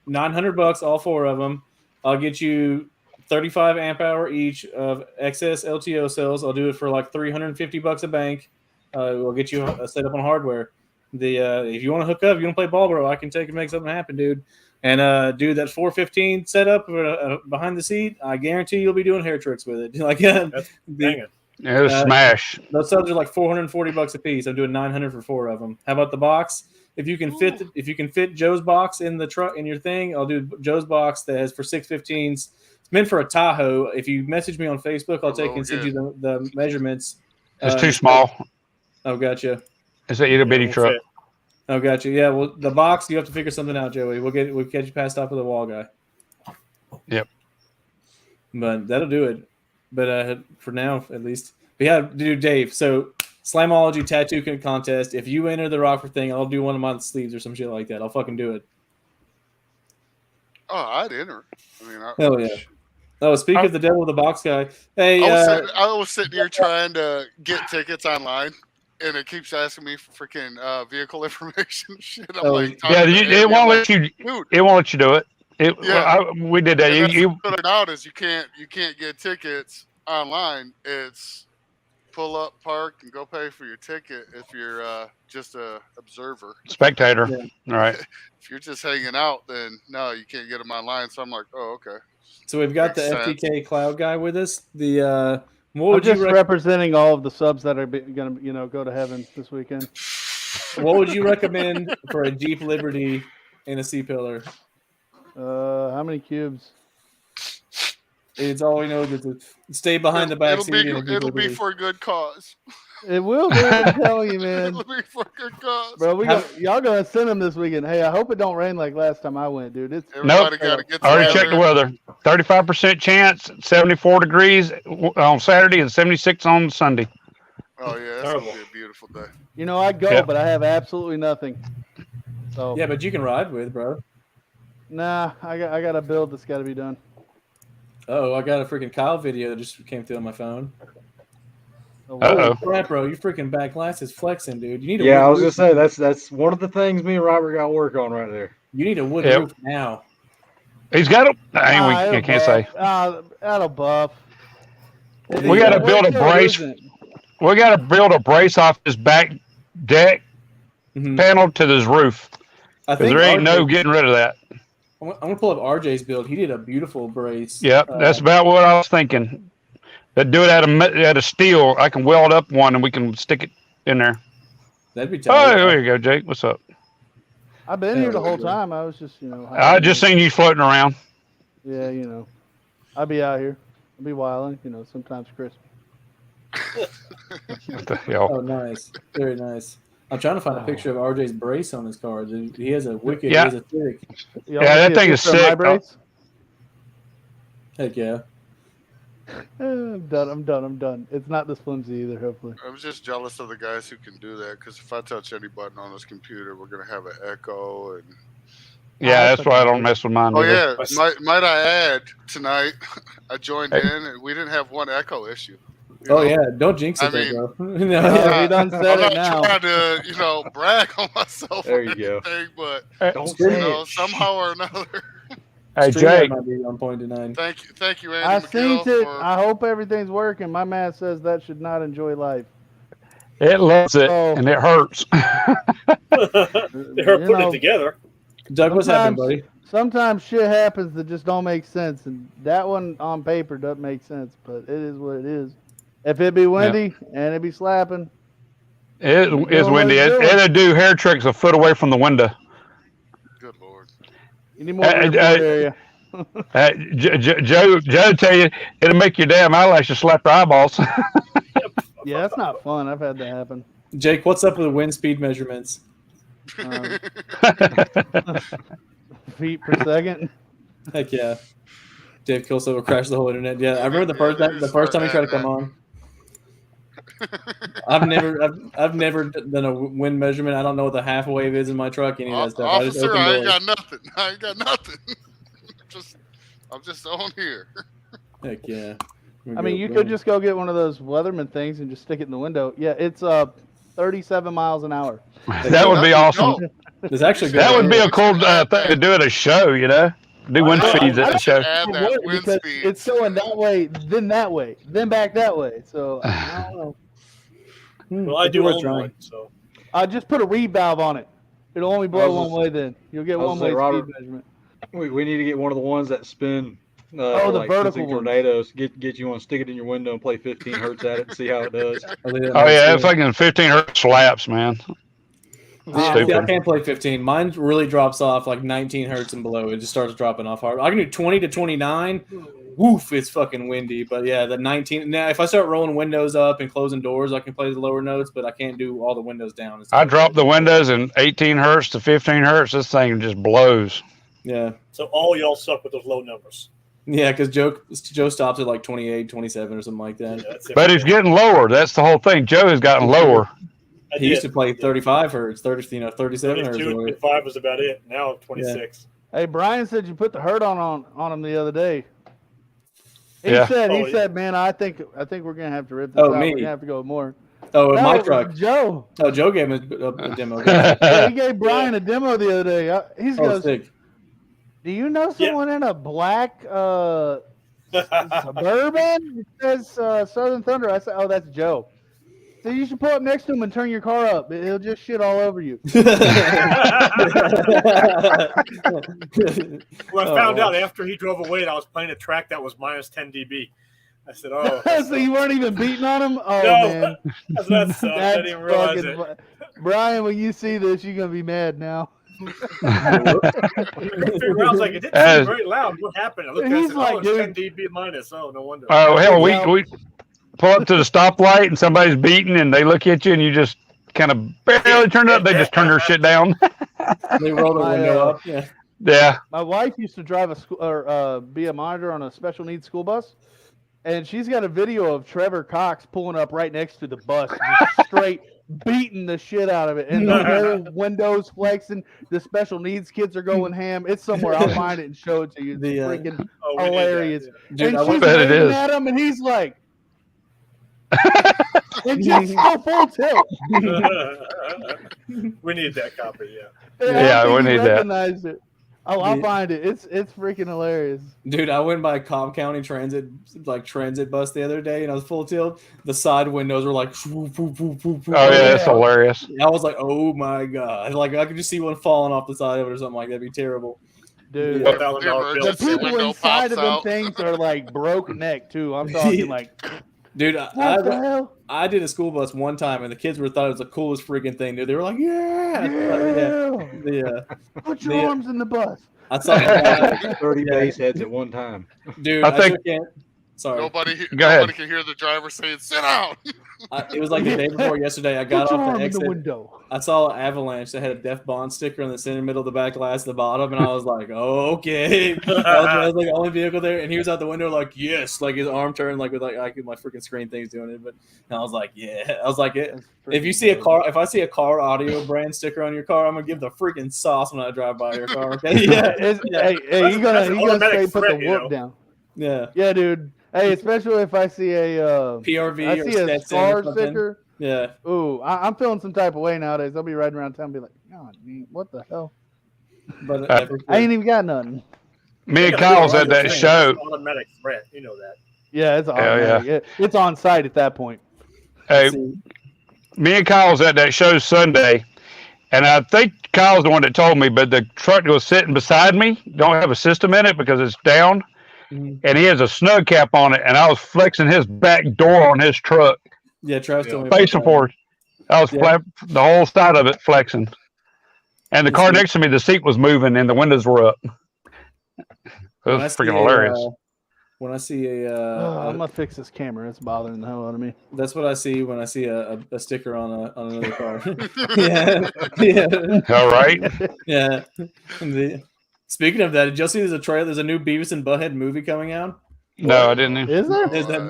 Speaker 1: $900, all 4 of them. I'll get you 35 amp hour each of excess LTO cells. I'll do it for like $350 a bank. We'll get you a setup on hardware. If you want to hook up, you want to play ball, bro, I can take and make something happen, dude. And do that 415 setup behind the seat. I guarantee you'll be doing hair tricks with it. Like
Speaker 2: That's banging.
Speaker 4: Yeah, it was smash.
Speaker 1: Those subs are like $440 a piece. I'm doing $900 for 4 of them. How about the box? If you can fit Joe's box in the truck in your thing, I'll do Joe's box that has for 615s. It's meant for a Tahoe. If you message me on Facebook, I'll take and send you the measurements.
Speaker 4: It's too small.
Speaker 1: Oh, gotcha.
Speaker 4: It's a itty bitty truck.
Speaker 1: Oh, gotcha. Yeah, well, the box, you have to figure something out, Joey. We'll get you passed off with a wall guy.
Speaker 4: Yep.
Speaker 1: But that'll do it. But for now, at least. But yeah, dude, Dave. So Slamology tattoo contest. If you enter the Rockford thing, I'll do one of my sleeves or some shit like that. I'll fucking do it.
Speaker 5: Oh, I'd enter. I mean,
Speaker 1: Hell yeah. Oh, speak of the devil with the box guy. Hey,
Speaker 5: I was sitting here trying to get tickets online, and it keeps asking me for freaking vehicle information shit. I'm like,
Speaker 4: yeah, it won't let you.
Speaker 5: Dude.
Speaker 4: It won't let you do it. We did that.
Speaker 5: And
Speaker 4: You
Speaker 5: put it out is you can't get tickets online. It's pull up, park, and go pay for your ticket if you're just a observer,
Speaker 4: spectator.
Speaker 1: Yeah.
Speaker 4: All right.
Speaker 5: If you're just hanging out, then no, you can't get them online. So I'm like, oh, okay.
Speaker 1: So we've got
Speaker 5: Makes
Speaker 1: the
Speaker 5: sense.
Speaker 1: FTK Cloud guy with us. What
Speaker 6: I'm
Speaker 1: would
Speaker 6: just
Speaker 1: you
Speaker 6: representing all of the subs that are going to go to heaven this weekend.
Speaker 1: What would you recommend for a Jeep Liberty and a C-pillar?
Speaker 6: How many cubes?
Speaker 1: It's all we know that to stay behind the back seat.
Speaker 5: It'll be for a good cause.
Speaker 6: It will be. I'm telling you, man.
Speaker 5: It'll be for a good cause.
Speaker 6: Bro, y'all gonna send them this weekend. Hey, I hope it don't rain like last time I went, dude.
Speaker 5: Everybody gotta get
Speaker 4: I already
Speaker 5: together.
Speaker 4: checked the weather. 35% chance, 74 degrees on Saturday and 76 on Sunday.
Speaker 5: Oh yeah, that's gonna be a beautiful day.
Speaker 6: You know, I go,
Speaker 4: Yeah.
Speaker 6: but I have absolutely nothing. So
Speaker 1: Yeah, but you can ride with, bro.
Speaker 6: nah, I got a build that's got to be done.
Speaker 1: Oh, I got a freaking Kyle video that just came through on my phone.
Speaker 6: So,
Speaker 4: Uh-oh.
Speaker 1: Crap, bro, your freaking back glass is flexing, dude. You need a
Speaker 3: Yeah,
Speaker 1: wood
Speaker 3: I was gonna
Speaker 1: roof.
Speaker 3: say that's one of the things me and Robert got to work on right there.
Speaker 1: You need a wood
Speaker 4: Yep.
Speaker 1: roof now.
Speaker 4: He's got a.
Speaker 6: it'll
Speaker 4: I can't
Speaker 6: buff.
Speaker 4: say.
Speaker 6: That'll buff.
Speaker 4: We got to build a brace. We got to build a brace off his back deck
Speaker 1: Mhm.
Speaker 4: panel to this roof.
Speaker 1: I
Speaker 4: Because
Speaker 1: think
Speaker 4: there ain't no
Speaker 1: RJ
Speaker 4: getting rid of that.
Speaker 1: I'm gonna pull up RJ's build. He did a beautiful brace.
Speaker 4: Yep, that's about what I was thinking. That do it out of steel. I can weld up one and we can stick it in there.
Speaker 1: That'd be
Speaker 4: Oh,
Speaker 1: tight.
Speaker 4: there you go, Jake. What's up?
Speaker 6: I've been here the whole time. I was just,
Speaker 4: I just seen you floating around.
Speaker 6: Yeah, I'll be out here. I'll be wilding, sometimes Christmas.
Speaker 4: What the hell?
Speaker 1: Oh, nice, very nice. I'm trying to find a picture of RJ's brace on his car. Dude. He has a wicked.
Speaker 4: Yeah.
Speaker 1: He has a thick.
Speaker 6: Y'all
Speaker 4: Yeah,
Speaker 6: wanna
Speaker 4: that
Speaker 6: see a
Speaker 4: thing is
Speaker 6: picture of my
Speaker 4: sick.
Speaker 6: brace?
Speaker 1: Heck yeah.
Speaker 6: I'm done. It's not this flimsy either, hopefully.
Speaker 5: I'm just jealous of the guys who can do that because if I touch any button on this computer, we're gonna have an echo and.
Speaker 4: Yeah, that's why I don't mess with mine.
Speaker 5: Oh
Speaker 4: either.
Speaker 5: yeah, might I add tonight? I joined in and we didn't have one echo issue.
Speaker 1: Yeah, don't jinx it, bro.
Speaker 6: We done said
Speaker 5: I'm
Speaker 6: it
Speaker 5: not
Speaker 6: now.
Speaker 5: trying to, brag on myself
Speaker 3: There
Speaker 5: or
Speaker 3: you go.
Speaker 5: anything, but
Speaker 3: Don't say it.
Speaker 5: somehow or another.
Speaker 4: Hey,
Speaker 1: StreamYard
Speaker 4: Jake.
Speaker 1: might be on point tonight.
Speaker 5: Thank you, Andy
Speaker 6: I
Speaker 5: McGill.
Speaker 6: seen it. I hope everything's working. My man says that should not enjoy life.
Speaker 4: It loves it,
Speaker 6: Oh.
Speaker 4: and it hurts.
Speaker 2: They are putting it together.
Speaker 1: Doug, what's happening, buddy?
Speaker 6: Sometimes shit happens that just don't make sense, and that one on paper doesn't make sense, but it is what it is. If it be windy and it be slapping,
Speaker 4: It is
Speaker 6: what
Speaker 4: windy.
Speaker 6: it's doing.
Speaker 4: It'll do hair tricks a foot away from the window.
Speaker 5: Good Lord.
Speaker 6: you need more airport area.
Speaker 4: Joe tell you it'll make your damn eyelashes slap your eyeballs.
Speaker 6: Yeah, that's not fun. I've had that happen.
Speaker 1: Jake, what's up with wind speed measurements?
Speaker 6: Feet per second.
Speaker 1: Heck yeah. Dave Kilsover crashed the whole internet. Yeah, I remember the first time he tried to come on. I've never done a wind measurement. I don't know what the half wave is in my truck. Any of that stuff.
Speaker 5: Officer, I ain't got nothing. I'm just on here.
Speaker 1: Heck yeah.
Speaker 6: I mean, you could just go get one of those Weatherman things and just stick it in the window. Yeah, it's 37 miles an hour.
Speaker 4: That would be awesome.
Speaker 1: It's actually good.
Speaker 4: That would be a cool thing to do at a show, Do wind speeds at the show.
Speaker 5: Add that wind
Speaker 6: Because
Speaker 5: speed.
Speaker 6: it's going that way, then back that way. So I don't know.
Speaker 2: Well, I do
Speaker 1: worth
Speaker 2: own
Speaker 1: trying.
Speaker 2: one, so.
Speaker 6: I just put a reed valve on it. It'll only blow
Speaker 3: I was
Speaker 6: one way. Then you'll get
Speaker 3: I was
Speaker 6: one
Speaker 3: gonna
Speaker 6: way
Speaker 3: say, Robert,
Speaker 6: speed measurement.
Speaker 3: We need to get one of the ones that spin.
Speaker 6: The
Speaker 3: like
Speaker 6: vertical
Speaker 3: sensing
Speaker 6: ones.
Speaker 3: tornadoes. Get you one, stick it in your window, and play 15 hertz at it, and see how it does.
Speaker 4: Oh yeah, it's fucking 15 hertz slaps, man.
Speaker 1: I
Speaker 4: Stupid.
Speaker 1: can't play 15. Mine really drops off like 19 hertz and below. It just starts dropping off hard. I can do 20 to 29. Woof, it's fucking windy. But yeah, the 19. Now, if I start rolling windows up and closing doors, I can play the lower notes, but I can't do all the windows down.
Speaker 4: I drop the windows in 18 hertz to 15 hertz. This thing just blows.
Speaker 1: Yeah.
Speaker 2: So all y'all suck with those low numbers.
Speaker 1: Yeah, because Joe stops at like 28, 27 or something like that.
Speaker 2: Yeah, that's it.
Speaker 4: But he's getting lower. That's the whole thing. Joe has gotten lower.
Speaker 1: He used to play 35 hertz, 37 hertz.
Speaker 2: 22, 25 was about it. Now 26.
Speaker 6: Hey, Brian said you put the hurt on him the other day. He
Speaker 4: Yeah.
Speaker 6: said, man, I think we're gonna have to rip this out.
Speaker 1: me.
Speaker 6: We're gonna have to go with more.
Speaker 1: Oh,
Speaker 6: No,
Speaker 1: my
Speaker 6: it was
Speaker 1: truck.
Speaker 6: Joe.
Speaker 1: Oh, Joe gave him a demo.
Speaker 6: Yeah, he gave Brian a demo the other day. He
Speaker 1: Oh,
Speaker 6: goes,
Speaker 1: sick.
Speaker 6: "Do you know someone in a black Suburban?" It says Southern Thunder. I said, "Oh, that's Joe." So you should pull up next to him and turn your car up. He'll just shit all over you.
Speaker 2: Well, I found out after he drove away that I was playing a track that was minus 10 dB. I said, "Oh."
Speaker 6: So you weren't even beating on him? Oh,
Speaker 2: No.
Speaker 6: man.
Speaker 2: That sucked. I didn't even realize
Speaker 6: fucking
Speaker 2: it.
Speaker 6: Brian, when you see this, you're going to be mad now.
Speaker 2: I was like, it didn't seem very loud. What happened? I looked at it and said,
Speaker 6: He's
Speaker 2: oh,
Speaker 6: like,
Speaker 2: it's
Speaker 6: dude.
Speaker 2: 10 dB minus. Oh, no wonder.
Speaker 4: Oh hell, we pull up to the stoplight and somebody's beating and they look at you and you just kind of barely turn it up. They just turn their shit down.
Speaker 1: They roll the window up. Yeah.
Speaker 4: Yeah.
Speaker 6: My wife used to drive be a monitor on a special needs school bus, and she's got a video of Trevor Cox pulling up right next to the bus, just straight beating the shit out of it, and the whole windows flexing. The special needs kids are going ham. It's somewhere. I'll find it and show it to you. It's freaking
Speaker 2: we need that,
Speaker 6: hilarious.
Speaker 1: Dude,
Speaker 6: And she's
Speaker 4: bet it
Speaker 6: waving
Speaker 4: is.
Speaker 6: at him, and he's like, and just go full tilt.
Speaker 2: We need that copy, yeah.
Speaker 6: And I
Speaker 4: Yeah,
Speaker 6: don't
Speaker 4: we
Speaker 6: think he
Speaker 4: need that.
Speaker 6: recognized it. Oh, I'll find it. It's freaking hilarious.
Speaker 1: Dude, I went by Cobb County transit bus the other day, and I was full tilt. The side windows were like, swoop, swoop, swoop, swoop, swoop.
Speaker 4: Oh yeah, that's hilarious.
Speaker 1: I was like, oh my god! Like I could just see one falling off the side of it or something like that. That'd be terrible.
Speaker 6: Dude,
Speaker 1: Yeah.
Speaker 2: $1,000
Speaker 6: the
Speaker 2: bill.
Speaker 6: people
Speaker 5: window
Speaker 6: inside
Speaker 5: pops
Speaker 6: of them
Speaker 5: out.
Speaker 6: things are like broke neck too. I'm talking like,
Speaker 1: Dude,
Speaker 6: what the hell?
Speaker 1: I did a school bus one time, and the kids thought it was the coolest freaking thing. Dude, they were like, yeah, yeah.
Speaker 6: Put your arms in the bus.
Speaker 1: I saw
Speaker 3: 30 bass heads at one time.
Speaker 1: dude.
Speaker 4: I
Speaker 1: I
Speaker 4: think-
Speaker 1: shook Sorry.
Speaker 5: Nobody
Speaker 4: Go ahead.
Speaker 5: can hear the driver saying, "Sit down."
Speaker 1: It was like the day before yesterday. I got
Speaker 6: Put your
Speaker 1: off
Speaker 6: arm
Speaker 1: the
Speaker 6: in the
Speaker 1: exit.
Speaker 6: window.
Speaker 1: I saw an Avalanche that had a Def Bond sticker in the center middle of the back glass at the bottom, and I was like, oh, okay. I was like the only vehicle there, and he was out the window like, yes, like his arm turned like with like my freaking screen thing's doing it. But and I was like, yeah. I was like, if you see a car, if I see a car audio brand sticker on your car, I'm gonna give the freaking sauce when I drive by your car. Okay? Yeah.
Speaker 6: Hey, you
Speaker 2: that's
Speaker 6: gotta
Speaker 2: an automatic
Speaker 6: straight put the
Speaker 2: threat, you
Speaker 6: whoop
Speaker 2: know?
Speaker 6: down.
Speaker 1: Yeah.
Speaker 6: Yeah, dude. Hey, especially if I see a
Speaker 1: PRV
Speaker 6: I
Speaker 1: or
Speaker 6: see a
Speaker 1: Stetson or
Speaker 6: scar
Speaker 1: something.
Speaker 6: sticker.
Speaker 1: Yeah.
Speaker 6: Ooh, I'm feeling some type of way nowadays. I'll be riding around town and be like, God, man, what the hell?
Speaker 1: But
Speaker 6: I ain't even got nothing.
Speaker 4: Me and
Speaker 2: Yeah,
Speaker 4: Kyle's at
Speaker 2: that's
Speaker 4: that
Speaker 2: an
Speaker 4: show.
Speaker 2: automatic threat. You know that.
Speaker 6: Yeah, it's
Speaker 4: Hell
Speaker 6: automatic. It's on site at that point.
Speaker 4: Hey,
Speaker 1: Let's see.
Speaker 4: me and Kyle's at that show Sunday, and I think Kyle's the one that told me, but the truck that was sitting beside me don't have a system in it because it's down,
Speaker 1: Mhm.
Speaker 4: and he has a snug cap on it, and I was flexing his back door on his truck,
Speaker 1: Yeah, Travis told me about
Speaker 4: face
Speaker 1: that.
Speaker 4: support. I was the whole side of it flexing, and the
Speaker 1: Let's
Speaker 4: car
Speaker 1: see.
Speaker 4: next to me, the seat was moving, and the windows were up. It
Speaker 1: When I
Speaker 4: was
Speaker 1: see
Speaker 4: freaking hilarious.
Speaker 1: When I see
Speaker 6: I'm gonna fix this camera. It's bothering the hell out of me.
Speaker 1: that's what I see when I see a sticker on another car. yeah.
Speaker 4: All right.
Speaker 1: Yeah. Speaking of that, did y'all see there's a trailer? There's a new Beavis and Butthead movie coming out.
Speaker 4: No, I didn't.
Speaker 6: Is there?
Speaker 1: There's a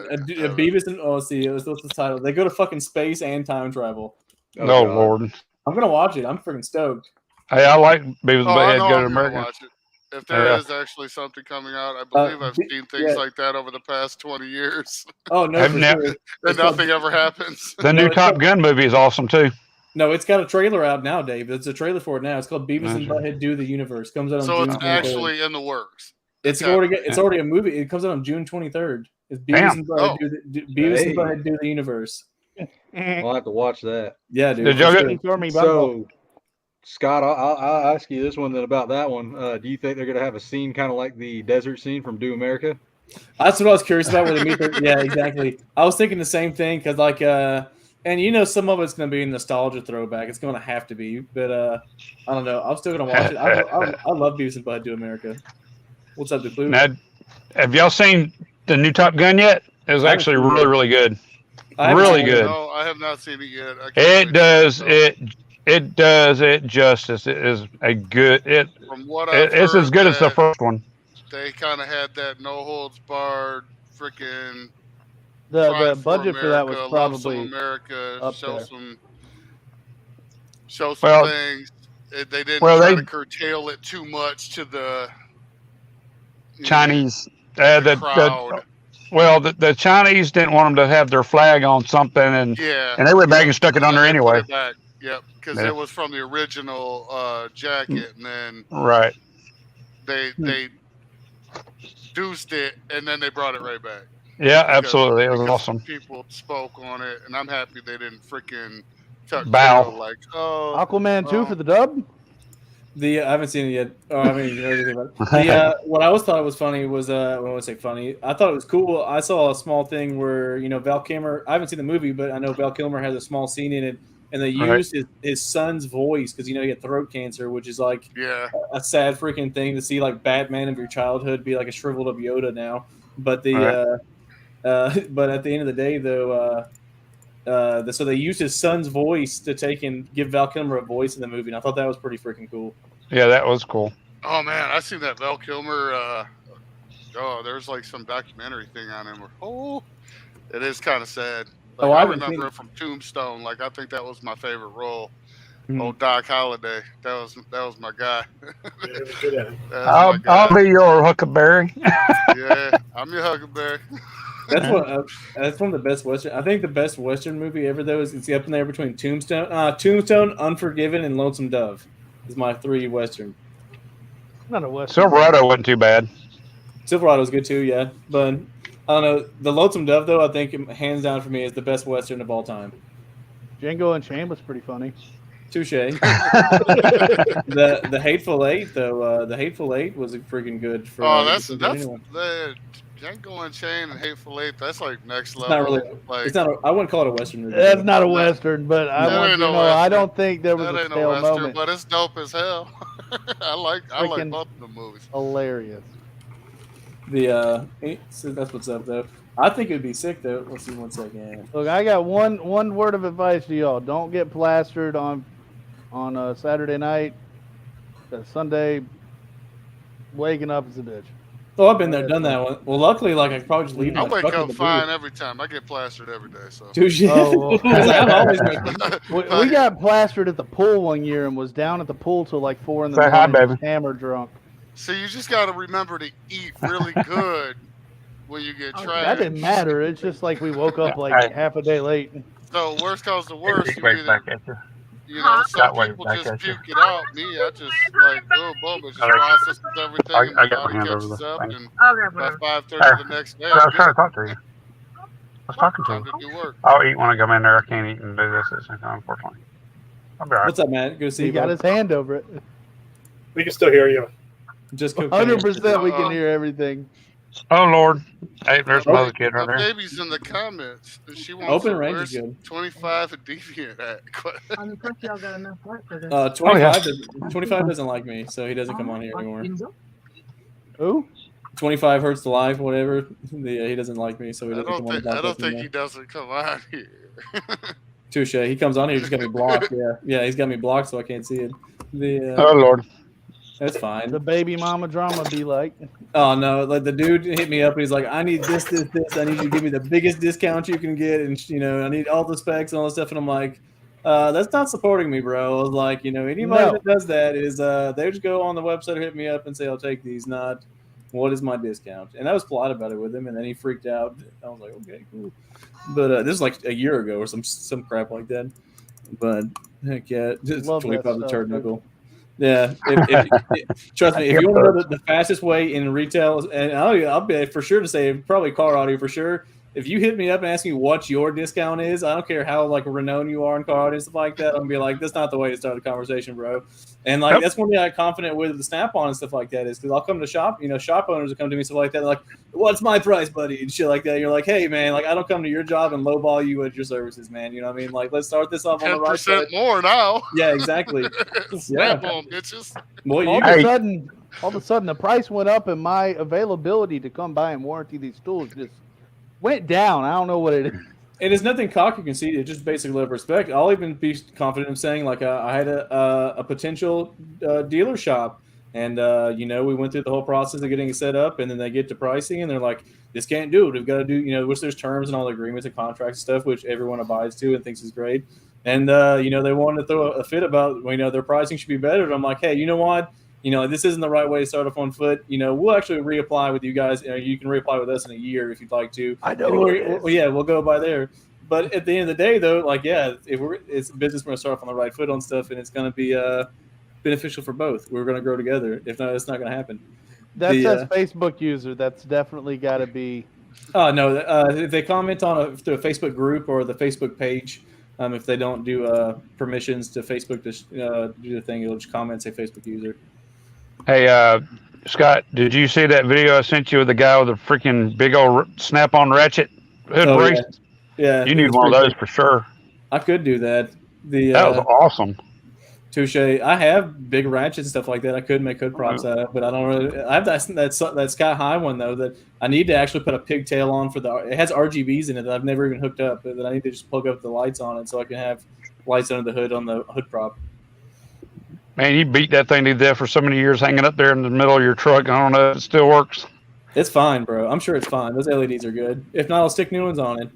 Speaker 1: Beavis and let's see, what's the title? They go to fucking space and time travel.
Speaker 4: Oh,
Speaker 3: God.
Speaker 4: Lord.
Speaker 1: I'm gonna watch it. I'm freaking stoked.
Speaker 4: Hey, I like Beavis and
Speaker 5: Oh, I
Speaker 4: Butthead
Speaker 5: know
Speaker 4: Go to
Speaker 5: I'm gonna
Speaker 4: America.
Speaker 5: watch it. If there
Speaker 4: Yeah.
Speaker 5: is actually something coming out, I believe I've seen things like that over the past 20 years,
Speaker 1: Oh no,
Speaker 4: I've
Speaker 1: for
Speaker 4: never-
Speaker 1: sure.
Speaker 5: and nothing ever happens.
Speaker 4: The
Speaker 1: No,
Speaker 4: new
Speaker 1: it's
Speaker 4: Top
Speaker 1: not-
Speaker 4: Gun movie is awesome too.
Speaker 1: No, it's got a trailer out now, Dave. It's a trailer for it now. It's called Beavis and
Speaker 4: Okay.
Speaker 1: Butthead Do the Universe. Comes out on
Speaker 5: So
Speaker 1: June
Speaker 5: it's
Speaker 1: 23rd.
Speaker 5: actually in the works.
Speaker 1: It's already a movie. It comes out on June 23rd. It's Beavis
Speaker 4: Damn.
Speaker 1: and Butthead Beavis and
Speaker 3: Hey.
Speaker 1: Butthead Do the Universe.
Speaker 3: I'll have to watch that.
Speaker 1: Yeah, dude.
Speaker 4: Did
Speaker 1: for
Speaker 4: y'all
Speaker 1: sure.
Speaker 4: get-
Speaker 6: For me,
Speaker 3: So, Scott, I'll ask you this one then about that one. Do you think they're going to have a scene kind of like the desert scene from Do America?
Speaker 1: That's what I was curious about. Where they meet yeah, exactly. I was thinking the same thing because, like, and you know, some of it's going to be nostalgia throwback. It's going to have to be, but I don't know. I'm still going to watch it. I love Beavis and Butthead Do America. What's up, Declu?
Speaker 4: Now, have y'all seen the new Top Gun yet? It was
Speaker 1: I haven't
Speaker 4: actually
Speaker 1: seen it
Speaker 4: really,
Speaker 1: yet.
Speaker 4: really good.
Speaker 1: I haven't
Speaker 4: Really
Speaker 1: seen it.
Speaker 4: good.
Speaker 5: No, I have not seen it yet. I can't
Speaker 4: It
Speaker 5: wait to
Speaker 4: does
Speaker 5: see it.
Speaker 4: it does it justice. It is a good
Speaker 5: From what I've
Speaker 4: it's as
Speaker 5: heard,
Speaker 4: good as the
Speaker 5: that
Speaker 4: first one.
Speaker 5: They kind of had that no holds barred freaking.
Speaker 6: the budget for that was
Speaker 5: Love Some
Speaker 6: probably
Speaker 5: America.
Speaker 6: up
Speaker 5: Show
Speaker 6: there.
Speaker 5: some
Speaker 4: Well-
Speaker 5: things. They didn't
Speaker 4: Well,
Speaker 5: try
Speaker 4: they-
Speaker 5: to curtail it too much to the
Speaker 4: Chinese
Speaker 5: crowd.
Speaker 4: the Chinese didn't want them to have their flag on something and
Speaker 5: Yeah,
Speaker 4: they went back and stuck it on there
Speaker 5: They put
Speaker 4: anyway.
Speaker 5: it back. Yep, because
Speaker 4: Yeah.
Speaker 5: it was from the original jacket, and then
Speaker 4: Right.
Speaker 5: they deuced it, and then they brought it right back.
Speaker 4: Yeah,
Speaker 5: Because-
Speaker 4: absolutely. It was
Speaker 5: because
Speaker 4: awesome.
Speaker 5: People spoke on it, and I'm happy they didn't freaking tuck
Speaker 4: Bow.
Speaker 5: tail like, oh,
Speaker 6: Aquaman 2
Speaker 5: Oh.
Speaker 6: for the dub.
Speaker 1: I haven't seen it yet. Oh, I haven't even heard anything about it. What I always thought was funny was I won't say funny. I thought it was cool. I saw a small thing where Val Kilmer. I haven't seen the movie, but I know Val Kilmer has a small scene in it, and they
Speaker 4: Right.
Speaker 1: used his son's voice because he had throat cancer, which is like
Speaker 5: yeah,
Speaker 1: a sad freaking thing to see, like Batman of your childhood be like a shriveled up Yoda now. But but at the end of the day, though, so they used his son's voice to take and give Val Kilmer a voice in the movie, and I thought that was pretty freaking cool.
Speaker 4: Yeah, that was cool.
Speaker 5: Oh man, I seen that Val Kilmer. There's like some documentary thing on him. It is kind of sad. Like,
Speaker 1: Oh, I
Speaker 5: I
Speaker 1: haven't
Speaker 5: remember
Speaker 1: seen-
Speaker 5: it from Tombstone. Like I think that was my favorite role.
Speaker 1: Mhm.
Speaker 5: Old Doc Holliday. That was my guy.
Speaker 2: Yeah, it was good at it.
Speaker 5: That was my
Speaker 4: I'll
Speaker 5: guy.
Speaker 4: be your Huckleberry.
Speaker 5: Yeah, I'm your Huckleberry.
Speaker 1: That's one of the best Western. I think the best Western movie ever, though, is it's up in there between Tombstone, Unforgiven, and Lonesome Dove. Is my 3 Western.
Speaker 6: Not a Western.
Speaker 4: Silverado wasn't too bad.
Speaker 1: Silverado's good too, yeah. But I don't know. The Lonesome Dove, though, I think hands down for me is the best Western of all time.
Speaker 6: Django Unchained was pretty funny.
Speaker 1: Touche. the Hateful Eight, though. The Hateful Eight was freaking good. For
Speaker 5: That's
Speaker 1: anyone.
Speaker 5: the Django Unchained and Hateful Eight. That's like next
Speaker 1: It's
Speaker 5: level.
Speaker 1: not really.
Speaker 5: Like
Speaker 1: It's not. I wouldn't call it a Western movie.
Speaker 6: That's not a Western, but I
Speaker 5: That
Speaker 6: want you
Speaker 5: ain't
Speaker 6: to
Speaker 5: no
Speaker 6: know I
Speaker 5: Western.
Speaker 6: don't think there was
Speaker 5: that
Speaker 6: a
Speaker 5: ain't no
Speaker 6: stale
Speaker 5: Western,
Speaker 6: moment.
Speaker 5: but it's dope as hell. I like
Speaker 6: Freaking-
Speaker 5: both of the movies.
Speaker 6: Hilarious.
Speaker 1: So that's what's up, though. I think it would be sick though. Let's see 1 second.
Speaker 6: Look, I got one word of advice to y'all. Don't get plastered on a Saturday night. Sunday, waking up is a bitch.
Speaker 1: Oh, I've been there, done that one. Well, luckily, like I could probably just leave my
Speaker 5: I wake
Speaker 1: truck at
Speaker 5: up
Speaker 1: the
Speaker 5: fine
Speaker 1: booth.
Speaker 5: every time. I get plastered every day. So.
Speaker 1: Touche.
Speaker 6: Oh,
Speaker 1: I'm always
Speaker 6: we got plastered at the pool one year and was down at the pool till like 4 in the
Speaker 4: Say hi,
Speaker 6: morning,
Speaker 4: baby.
Speaker 6: hammer drunk.
Speaker 5: So you just got to remember to eat really good when you get trash.
Speaker 6: That didn't matter. It's just like we woke up like half a day late.
Speaker 5: So worst comes to worst, you
Speaker 4: Right
Speaker 5: either,
Speaker 4: back at you.
Speaker 5: some
Speaker 4: way
Speaker 5: people
Speaker 4: back
Speaker 5: just
Speaker 4: at you.
Speaker 5: puke it out. Me, I just like boom, it just processes everything, and my
Speaker 4: I got
Speaker 5: body
Speaker 4: my hand over
Speaker 5: catches
Speaker 4: the
Speaker 5: up,
Speaker 4: thing.
Speaker 5: and by 5:30 the next day,
Speaker 4: I was
Speaker 5: I'm
Speaker 4: trying to
Speaker 5: good.
Speaker 4: talk to you. I was talking to
Speaker 5: Time
Speaker 4: you.
Speaker 5: to do work.
Speaker 4: I'll eat when I come in there. I can't eat and do this at the same time, unfortunately. I'll be all right.
Speaker 1: What's up, Matt? Good to see
Speaker 6: He
Speaker 1: you.
Speaker 6: got
Speaker 1: bro.
Speaker 6: his hand over it.
Speaker 2: We can still hear you.
Speaker 1: Just
Speaker 6: 100% we can hear everything.
Speaker 4: Oh, Lord. Hey, there's my other kid right
Speaker 5: My
Speaker 4: there.
Speaker 5: baby's in the comments. She wants
Speaker 1: Open
Speaker 5: to
Speaker 1: range
Speaker 5: where's
Speaker 1: is good.
Speaker 5: 25 and deviant at.
Speaker 1: 25, 25 doesn't like me, so he doesn't come on here anymore.
Speaker 6: Who?
Speaker 1: 25 hurts the life, whatever. He doesn't like me, so he doesn't come on.
Speaker 5: I don't think he doesn't come on here.
Speaker 1: Touche. He comes on here, he's got me blocked. Yeah, he's got me blocked, so I can't see it.
Speaker 4: Oh, Lord.
Speaker 1: That's fine.
Speaker 6: The baby mama drama be like.
Speaker 1: Oh no! Like the dude hit me up and he's like, "I need this. I need you to give me the biggest discount you can get, and I need all the specs and all this stuff." And I'm like, "That's not supporting me, bro." I was like, anybody that does that is they just go on the website or hit me up and say, "I'll take these." Not, what is my discount? And I was polite about it with him, and then he freaked out. I was like, "Okay, cool." But this is like a year ago or some crap like that. But heck yeah, just 25 the turd knuckle. Yeah, trust me. If you want to know the fastest way in retail, and I'll be for sure to say probably car audio for sure. If you hit me up and ask me what your discount is, I don't care how like renowned you are in car audio and stuff like that. I'm gonna be like, that's not the way to start a conversation, bro. And like that's one thing I'm confident with the Snap-on and stuff like that is because I'll come to shop. Shop owners will come to me stuff like that. They're like, what's my price, buddy, and shit like that. And you're like, hey man, like I don't come to your job and lowball you at your services, man. You know what I mean? Like let's start this off on the right side.
Speaker 5: 10% more now.
Speaker 1: Yeah, exactly.
Speaker 5: Snap-on, bitches.
Speaker 1: Well,
Speaker 6: all of a sudden, the price went up, and my availability to come by and warranty these tools just went down. I don't know what it is.
Speaker 1: It is nothing cocky conceited. It's just basic level of respect. I'll even be confident in saying, like, I had a potential dealer shop, and we went through the whole process of getting it set up, and then they get to pricing, and they're like, "This can't do it. We've got to do, which there's terms and all the agreements and contracts and stuff, which everyone abides to and thinks is great." And they wanted to throw a fit about, their pricing should be better. And I'm like, hey, you know what? This isn't the right way to start off on foot. We'll actually reapply with you guys. You can reapply with us in a year if you'd like to.
Speaker 6: I know.
Speaker 1: We'll go by there. But at the end of the day, though, like, yeah, it's business, we're going to start off on the right foot on stuff, and it's going to be beneficial for both. We're going to grow together. If not, it's not going to happen.
Speaker 6: That says Facebook user. That's definitely got to be.
Speaker 1: Oh, no. If they comment on through a Facebook group or the Facebook page, if they don't do permissions to Facebook to do the thing, it'll just comment, say Facebook user.
Speaker 4: Hey, Scott, did you see that video I sent you of the guy with a freaking big old Snap-on ratchet hood brace?
Speaker 1: Yeah.
Speaker 4: You need one of those for sure.
Speaker 1: I could do that.
Speaker 4: That was awesome.
Speaker 1: Touche. I have big ratchets and stuff like that. I could make hood props out of, but I don't really. I have that sky high one though that I need to actually put a pigtail on for the. It has RGBs in it that I've never even hooked up, but that I need to just plug up the lights on it so I can have lights under the hood on the hood prop.
Speaker 4: Man, you beat that thing to death for so many years hanging up there in the middle of your truck. I don't know if it still works.
Speaker 1: It's fine, bro. I'm sure it's fine. Those LEDs are good. If not, I'll stick new ones on it.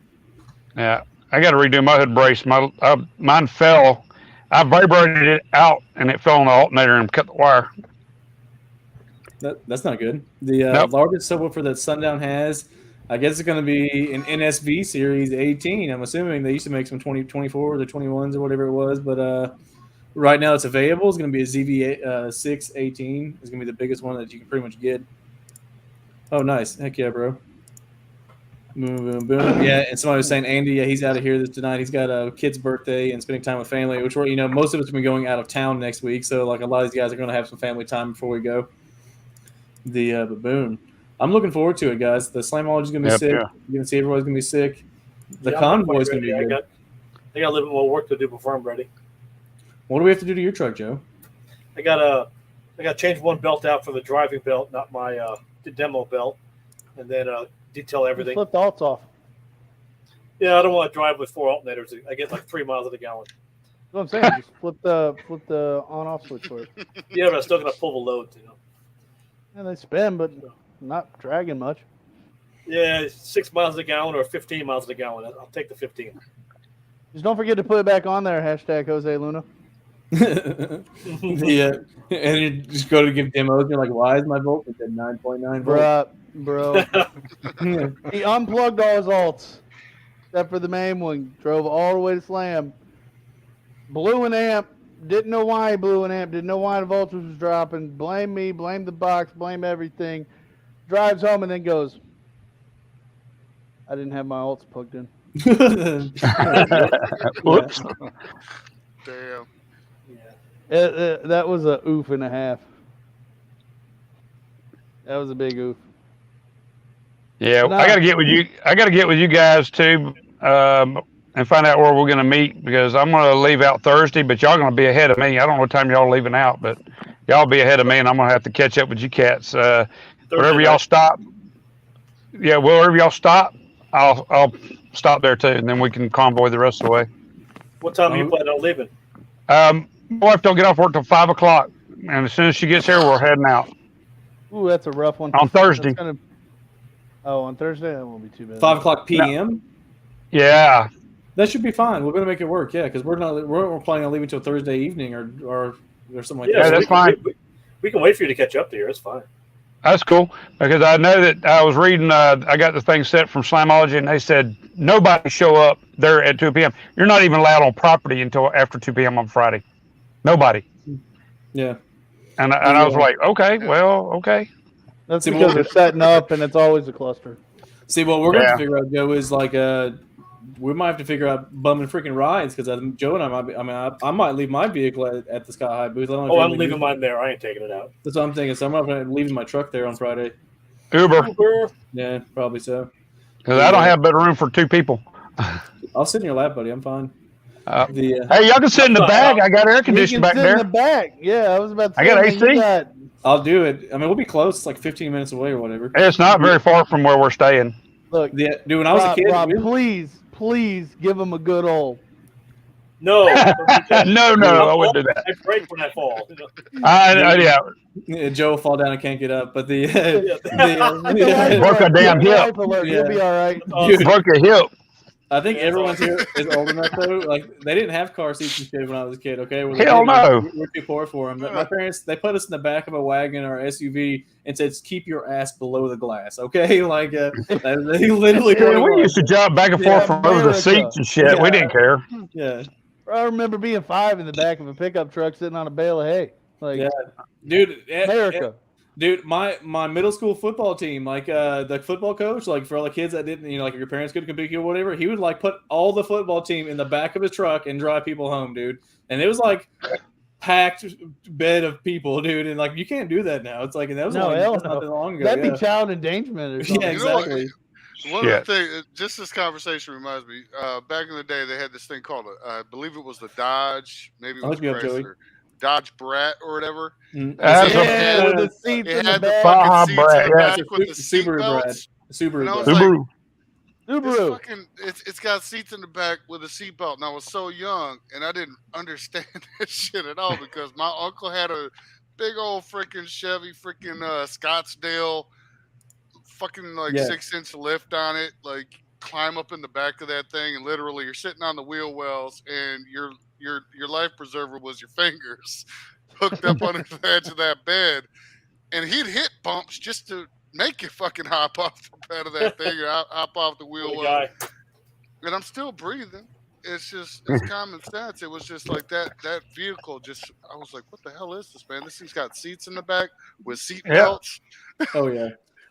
Speaker 4: Yeah, I got to redo my hood brace. Mine fell. I vibrated it out, and it fell on the alternator and cut the wire.
Speaker 1: That's not good. The largest subwoofer that Sundown has, I guess it's going to be an NSV Series 18. I'm assuming they used to make some 2024s or 21s or whatever it was, but right now it's available. It's going to be a ZV6 18. It's going to be the biggest one that you can pretty much get. Oh, nice. Heck yeah, bro. Boom, boom, boom. Yeah, and somebody was saying, Andy, he's out of here tonight. He's got a kid's birthday and spending time with family, which we're, most of us have been going out of town next week. So, like, a lot of these guys are going to have some family time before we go. But boom. I'm looking forward to it, guys. The Slamology is going to be sick.
Speaker 4: Yeah.
Speaker 1: You're going to see everybody's going to be sick. The convoy is going to be good.
Speaker 2: I got a little bit more work to do before I'm ready.
Speaker 1: What do we have to do to your truck, Joe?
Speaker 2: I got to change one belt out for the driving belt, not my demo belt, and then detail everything.
Speaker 6: Flip the alts off.
Speaker 2: Yeah, I don't want to drive with 4 alternators. I get like 3 miles a gallon.
Speaker 6: That's what I'm saying. Just flip the on-off switch for it.
Speaker 2: Yeah, but I'm still gonna pull the load.
Speaker 6: And they spin, but not dragging much.
Speaker 2: Yeah, 6 miles a gallon or 15 miles a gallon. I'll take the 15.
Speaker 6: Just don't forget to put it back on there. Hashtag Jose Luna.
Speaker 1: Yeah, and you just go to give demos. And you're like, why is my voltage at 9.9 volts?
Speaker 6: Bro. He unplugged all his alts, except for the main one. Drove all the way to Slam. Blew an amp. Didn't know why he blew an amp. Didn't know why the voltage was dropping. Blame me. Blame the box. Blame everything. Drives home and then goes, I didn't have my alts plugged in.
Speaker 4: Whoops.
Speaker 5: Damn.
Speaker 6: That was a oof and a half. That was a big oof.
Speaker 4: Yeah,
Speaker 6: No.
Speaker 4: I gotta get with you. I gotta get with you guys too, and find out where we're gonna meet because I'm gonna leave out Thursday, but y'all gonna be ahead of me. I don't know what time y'all leaving out, but y'all be ahead of me, and I'm gonna have to catch up with you cats. Wherever y'all stop. Yeah, wherever y'all stop, I'll stop there too, and then we can convoy the rest of the way.
Speaker 2: What time are you planning on leaving?
Speaker 4: My wife don't get off work till 5 o'clock, and as soon as she gets here, we're heading out
Speaker 6: Ooh, that's a rough one.
Speaker 4: on Thursday.
Speaker 6: On Thursday? That won't be too bad.
Speaker 1: 5 o'clock p.m.
Speaker 4: Yeah,
Speaker 1: That should be fine. We're gonna make it work. Yeah, because we're planning on leaving until Thursday evening or something like
Speaker 4: Yeah,
Speaker 1: that.
Speaker 4: that's fine.
Speaker 2: We can wait for you to catch up there. It's fine.
Speaker 4: that's cool because I know that I was reading. I got the thing set from Slamology, and they said nobody show up there at 2 p.m. You're not even allowed on property until after 2 p.m. on Friday. Nobody.
Speaker 1: Yeah.
Speaker 4: And I was like, okay, well, okay.
Speaker 6: That's
Speaker 1: See,
Speaker 6: because
Speaker 1: what-
Speaker 6: they're setting up and it's always a cluster.
Speaker 1: See, what we're going to
Speaker 4: Yeah.
Speaker 1: have to figure out, Joe, is like we might have to figure out bumming freaking rides because Joe and I might be. I mean, I might leave my vehicle at the Sky High booth. I don't know if
Speaker 2: I'm
Speaker 1: you're
Speaker 2: leaving mine there. I ain't taking it out.
Speaker 1: That's what I'm thinking. So I'm not leaving my truck there on Friday.
Speaker 4: Uber,
Speaker 1: Yeah, probably so.
Speaker 4: because I don't have better room for 2 people.
Speaker 1: I'll sit in your lap, buddy. I'm fine.
Speaker 4: Hey, y'all can sit in the back. I got air
Speaker 6: You
Speaker 4: conditioning
Speaker 6: can
Speaker 4: back
Speaker 6: sit
Speaker 4: there.
Speaker 6: in the back. Yeah, I was about to
Speaker 4: I
Speaker 6: say.
Speaker 4: got
Speaker 6: man,
Speaker 4: AC.
Speaker 6: you got-
Speaker 1: I'll do it. I mean, we'll be close. It's like 15 minutes away or whatever.
Speaker 4: It's not very far from where we're staying.
Speaker 6: Look,
Speaker 1: Yeah, dude. When I was a kid,
Speaker 6: Rob,
Speaker 1: we-
Speaker 6: please give him a good old.
Speaker 2: No.
Speaker 4: No, I wouldn't do that.
Speaker 2: I break when I fall.
Speaker 4: Yeah,
Speaker 1: yeah, Joe will fall down and can't get up. But the,
Speaker 4: Broke a damn hip.
Speaker 6: Life alert, You'll be all right.
Speaker 1: Dude,
Speaker 4: broke a hip.
Speaker 1: I think
Speaker 2: Yeah,
Speaker 1: everyone's here is old enough though. Like they didn't have car seats and shit when I was a kid. Okay,
Speaker 4: Hell no.
Speaker 1: We're too poor for them. My parents they put us in the back of a wagon or SUV and said, "Keep your ass below the glass." Okay, like they literally.
Speaker 4: Yeah, we used to jump back and forth
Speaker 6: Yeah,
Speaker 4: from over the
Speaker 6: America.
Speaker 4: seats and shit. We didn't care.
Speaker 1: Yeah,
Speaker 6: I remember being 5 in the back of a pickup truck sitting on a bale of hay. Like
Speaker 1: yeah, dude.
Speaker 6: America.
Speaker 1: Dude, my middle school football team, like the football coach, like for all the kids that didn't, like your parents couldn't compete or whatever, he would like put all the football team in the back of his truck and drive people home, dude. And it was like packed bed of people, dude. And like you can't do that now. It's like and that was
Speaker 6: No,
Speaker 1: only
Speaker 6: hell
Speaker 1: that's not
Speaker 6: no.
Speaker 1: that long ago.
Speaker 6: That'd
Speaker 1: yeah.
Speaker 6: be child endangerment or something.
Speaker 1: Yeah,
Speaker 5: You know what?
Speaker 1: exactly.
Speaker 5: One of the things, just this conversation reminds me. Back in the day, they had this thing called, I believe it was the Dodge, maybe it
Speaker 1: I'll
Speaker 5: was
Speaker 1: look you up, Joey.
Speaker 5: Chrysler, Dodge Brat or whatever.
Speaker 4: That's
Speaker 6: Yeah,
Speaker 5: a-
Speaker 6: with the seats
Speaker 5: It
Speaker 6: in the
Speaker 5: had the
Speaker 6: back.
Speaker 4: Baja
Speaker 5: fucking seats
Speaker 4: Brat,
Speaker 5: in the
Speaker 4: yeah.
Speaker 5: back with the seat
Speaker 1: Subaru Brad.
Speaker 5: belts.
Speaker 1: Subaru
Speaker 5: And I was
Speaker 1: Brad.
Speaker 5: like,
Speaker 4: Subaru.
Speaker 5: This
Speaker 6: Subaru.
Speaker 5: fucking, it's got seats in the back with a seatbelt, and I was so young, and I didn't understand that shit at all because my uncle had a big old freaking Chevy, freaking Scottsdale, fucking like
Speaker 1: Yeah.
Speaker 5: 6-inch lift on it, like climb up in the back of that thing, and literally you're sitting on the wheel wells, and your life preserver was your fingers hooked up under the edge of that bed, and he'd hit bumps just to make you fucking hop off the bed of that thing or hop off the wheel
Speaker 2: Poor
Speaker 5: well.
Speaker 2: guy.
Speaker 5: And I'm still breathing. It's common sense. It was just like that vehicle just, I was like, what the hell is this, man? This thing's got seats in the back with seat belts.
Speaker 1: Oh yeah.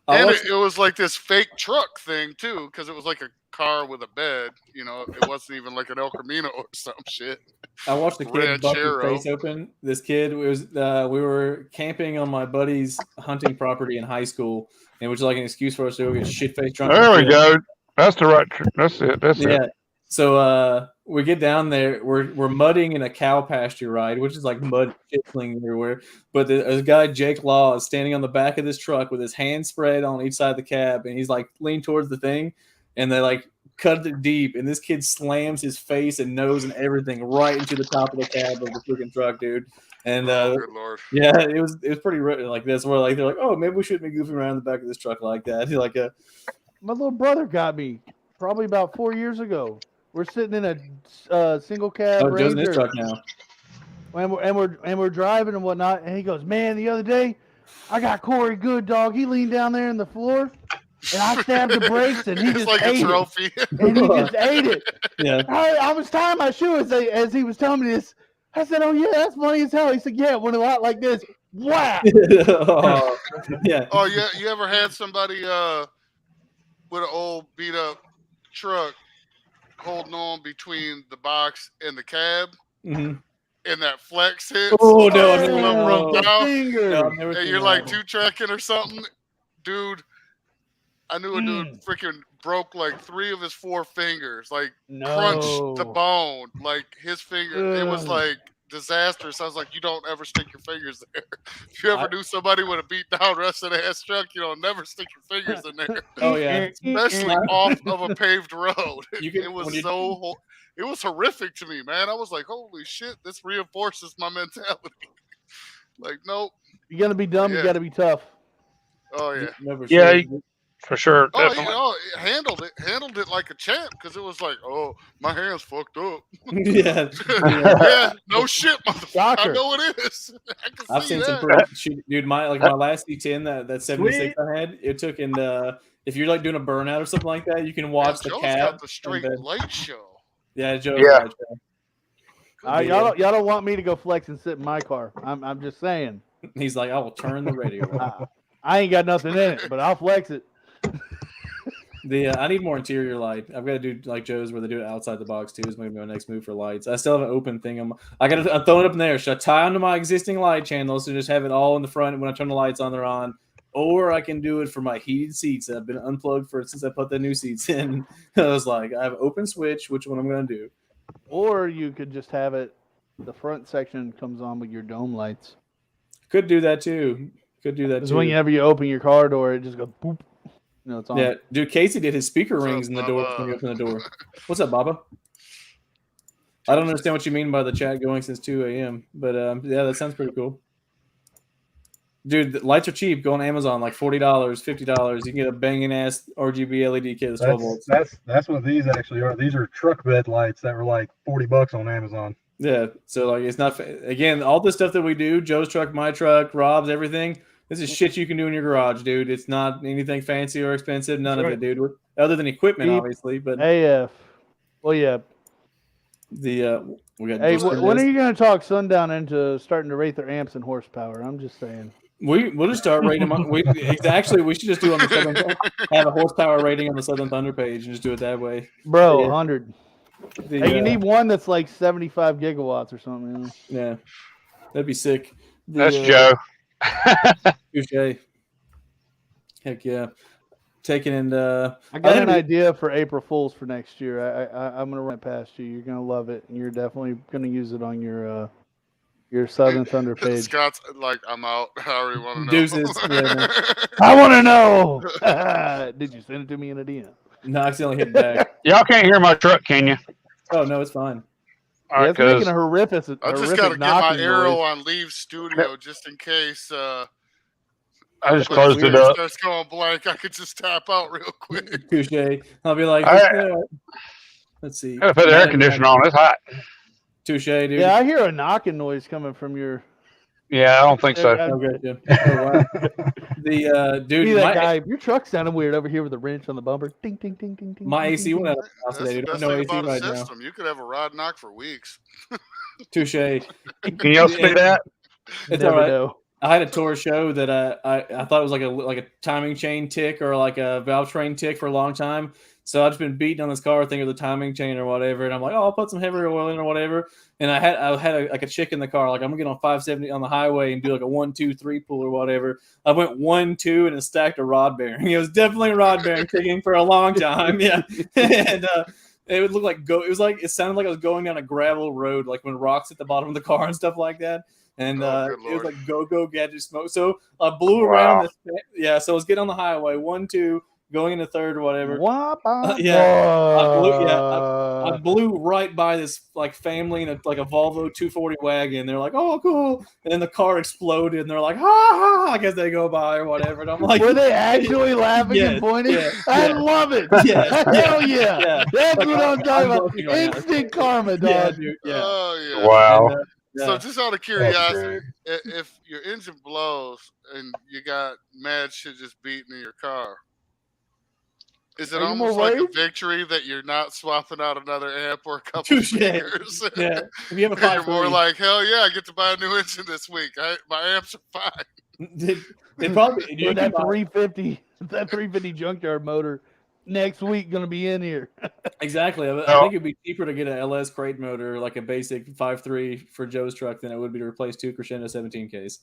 Speaker 1: I
Speaker 5: And
Speaker 1: watched-
Speaker 5: it was like this fake truck thing too, because it was like a car with a bed. You know, it wasn't even like an El Camino or some shit.
Speaker 1: I watched the kid bust his
Speaker 5: Ranchero.
Speaker 1: face open. This kid was we were camping on my buddy's hunting property in high school, and which was like an excuse for us to go get shit faced drunk.
Speaker 4: There
Speaker 1: and
Speaker 4: we
Speaker 1: shit.
Speaker 4: go. That's the right. That's it. That's
Speaker 1: Yeah.
Speaker 4: it.
Speaker 1: So we get down there. We're mudding in a cow pasture ride, which is like mud chiseling everywhere. But a guy, Jake Law, is standing on the back of this truck with his hands spread on each side of the cab, and he's like leaned towards the thing, and they like cut it deep, and this kid slams his face and nose and everything right into the top of the cab of the freaking truck, dude. And
Speaker 5: good Lord.
Speaker 1: yeah, it was pretty like this. Where like they're like, oh, maybe we shouldn't be goofing around in the back of this truck like that. Like
Speaker 6: my little brother got me probably about 4 years ago. We're sitting in a single cab
Speaker 1: Joe's in
Speaker 6: Ranger,
Speaker 1: his truck now.
Speaker 6: and we're driving and whatnot. And he goes, "Man, the other day, I got Corey good, dog. He leaned down there in the floor, and I stabbed the brakes, and he
Speaker 5: It's
Speaker 6: just
Speaker 5: like
Speaker 6: ate
Speaker 5: a trophy.
Speaker 6: it. And he just ate it."
Speaker 1: Yeah.
Speaker 6: I was tying my shoe as he was telling me this. I said, "Oh yeah, that's funny as hell." He said, "Yeah, it went a lot like this." Wow.
Speaker 1: Oh, yeah.
Speaker 5: Oh yeah, you ever had somebody with an old beat up truck holding on between the box and the cab,
Speaker 1: Mm-hmm.
Speaker 5: and that flex hits?
Speaker 1: Oh, no,
Speaker 5: and
Speaker 1: no,
Speaker 5: you
Speaker 1: no,
Speaker 5: broke
Speaker 1: no.
Speaker 5: down,
Speaker 6: Finger.
Speaker 1: No, I've never
Speaker 5: and
Speaker 1: seen
Speaker 5: you're
Speaker 1: that.
Speaker 5: like two-tracking or something, dude. I knew a dude freaking broke like 3 of his 4 fingers, like crunched the bone, like his finger. It was like disastrous. I was like, you don't ever stick your fingers there. If you ever knew somebody with a beat down rusted ass truck, you don't never stick your fingers in there.
Speaker 1: Oh yeah.
Speaker 5: Especially off of a paved road.
Speaker 1: You can-
Speaker 5: It was
Speaker 1: when you-
Speaker 5: it was horrific to me, man. I was like, holy shit, this reinforces my mentality. Like, nope.
Speaker 6: You're gonna be dumb.
Speaker 5: Yeah.
Speaker 6: You got to be tough.
Speaker 5: Oh yeah.
Speaker 1: Never
Speaker 4: Yeah,
Speaker 1: sure.
Speaker 4: for sure.
Speaker 5: Oh,
Speaker 4: Definitely.
Speaker 5: it handled it like a champ, because it was like, oh, my hand's fucked up.
Speaker 1: Yeah.
Speaker 5: Yeah, no shit, motherfucker. I
Speaker 6: Shocker.
Speaker 5: know it is. I can
Speaker 1: I've
Speaker 5: see
Speaker 1: seen
Speaker 5: that.
Speaker 1: some pretty dude. My last C10 that 76 I had, it took in if you're like doing a burnout or something like that, you can watch the
Speaker 5: Joe's
Speaker 1: cab.
Speaker 5: got the straight
Speaker 1: and then-
Speaker 5: light show.
Speaker 1: Yeah, Joe.
Speaker 4: Yeah.
Speaker 6: Y'all don't want me to go flex and sit in my car. I'm just saying.
Speaker 1: He's like, I will turn the radio off.
Speaker 6: I ain't got nothing in it, but I'll flex it.
Speaker 1: I need more interior light. I've got to do like Joe's where they do it outside the box too. Is maybe my next move for lights. I still have an open thing. I'm throwing it up in there. Should I tie onto my existing light channels and just have it all in the front, and when I turn the lights on, they're on? Or I can do it for my heated seats that have been unplugged since I put the new seats in. I was like, I have an open switch. Which one I'm going to do?
Speaker 6: Or you could just have it. The front section comes on with your dome lights.
Speaker 1: Could do that too.
Speaker 6: Because whenever you open your car door, it just goes boop. No, it's on.
Speaker 1: Yeah, dude. Casey did his speaker
Speaker 5: What's
Speaker 1: rings
Speaker 5: up,
Speaker 1: in the door
Speaker 5: Bubba?
Speaker 1: when you open the door. What's up, Baba? I don't understand what you mean by the chat going since 2 a.m. But yeah, that sounds pretty cool. Dude, the lights are cheap. Go on Amazon, like $40, $50. You can get a banging ass RGB LED kit that's 12 volts.
Speaker 7: That's what these actually are. These are truck bed lights that were like $40 on Amazon.
Speaker 1: Yeah, so like it's not again all the stuff that we do. Joe's truck, my truck, Rob's, everything. This is shit you can do in your garage, dude. It's not anything fancy or expensive. None of it, dude. Other than equipment,
Speaker 6: Cheap.
Speaker 1: obviously. But
Speaker 6: AF. Well, yeah.
Speaker 1: we got.
Speaker 6: Hey, when are you going to talk Sundown into starting to rate their amps and horsepower? I'm just saying.
Speaker 1: We'll just start rating them. We should just do on the Southern have a horsepower rating on the Southern Thunder page and just do it that way,
Speaker 6: Bro.
Speaker 1: Yeah.
Speaker 6: 100. Hey, you need one that's like 75 gigawatts or something. You know?
Speaker 1: Yeah, that'd be sick.
Speaker 4: That's Joe.
Speaker 1: Touche. Heck yeah. Taking and
Speaker 6: I got an idea for April Fools for next year. I'm gonna run it past you. You're gonna love it, and you're definitely gonna use it on your Southern Thunder page.
Speaker 5: Scott's like, I'm out. I already want to know.
Speaker 1: Deuces. Yeah, man.
Speaker 6: I want to know. Did you send it to me in a DM?
Speaker 1: No, I accidentally hit back.
Speaker 4: Y'all can't hear my truck, can you?
Speaker 1: Oh no, it's fine.
Speaker 4: All right,
Speaker 6: It's making
Speaker 4: 'cause
Speaker 6: a horrific.
Speaker 5: I just got to get my arrow on leave studio just in case.
Speaker 4: I just closed it
Speaker 5: it
Speaker 4: up.
Speaker 5: starts going blank. I could just tap out real quick.
Speaker 1: Touche. I'll be like,
Speaker 4: All right.
Speaker 1: let's see.
Speaker 4: Gotta put the air conditioner on. It's hot.
Speaker 1: Touche, dude.
Speaker 6: Yeah, I hear a knocking noise coming from your.
Speaker 4: Yeah, I don't think so.
Speaker 1: Oh, good, yeah. Oh, wow. The
Speaker 6: See
Speaker 1: dude,
Speaker 6: that guy? Your truck sounded weird over here with a wrench on the bumper. Ding, ding, ding, ding, ding.
Speaker 1: my
Speaker 6: ding,
Speaker 1: AC
Speaker 6: ding,
Speaker 1: went
Speaker 6: ding.
Speaker 1: out of the house
Speaker 5: That's
Speaker 1: today.
Speaker 5: the
Speaker 1: Dude.
Speaker 5: best
Speaker 1: No
Speaker 5: thing
Speaker 1: AC
Speaker 5: about a
Speaker 1: right now.
Speaker 5: system. You could have a rod knock for weeks.
Speaker 1: Touche.
Speaker 4: Can y'all see that?
Speaker 1: It's
Speaker 6: Never
Speaker 1: all right.
Speaker 6: know.
Speaker 1: I had a tour show that I thought it was like a timing chain tick or like a valve train tick for a long time. So I've just been beating on this car thinking of the timing chain or whatever, and I'm like, oh, I'll put some heavier oil in or whatever. And I had a chick in the car, like I'm gonna get on 570 on the highway and do like a 1, 2, 3 pull or whatever. I went 1, 2 and it stacked a rod bearing. It was definitely a rod bearing ticking for a long time, yeah. And It would look like it sounded like I was going down a gravel road, like when rocks at the bottom of the car and stuff like that. And it was like go gadget smoke. So I blew around this. Yeah, so I was getting on the highway, 1, 2, going into third or whatever. I blew right by this like family in like a Volvo 240 wagon. They're like, "Oh, cool!" And then the car exploded, and they're like, "Ha ha!" I guess they go by or whatever. And I'm like,
Speaker 6: were they actually laughing and pointing? I love it. Hell yeah. That's like, what I'm talking about. Instant karma, dog.
Speaker 1: Yeah, dude. Yeah.
Speaker 5: Oh yeah.
Speaker 4: Wow.
Speaker 1: And,
Speaker 5: So just out of curiosity, if your engine blows and you got mad shit just beating in your car, is it almost like a victory that you're not swapping out another amp or a couple of speakers?
Speaker 1: Yeah. If you have a
Speaker 5: you're more like, hell yeah, I get to buy a new engine this week. My amps are fine.
Speaker 1: They probably
Speaker 6: that 350 junkyard motor next week going to be in here.
Speaker 1: Exactly. I think it'd be cheaper to get an LS crate motor, like a basic 5.3 for Joe's truck, than it would be to replace 2 Crescendo 17Ks.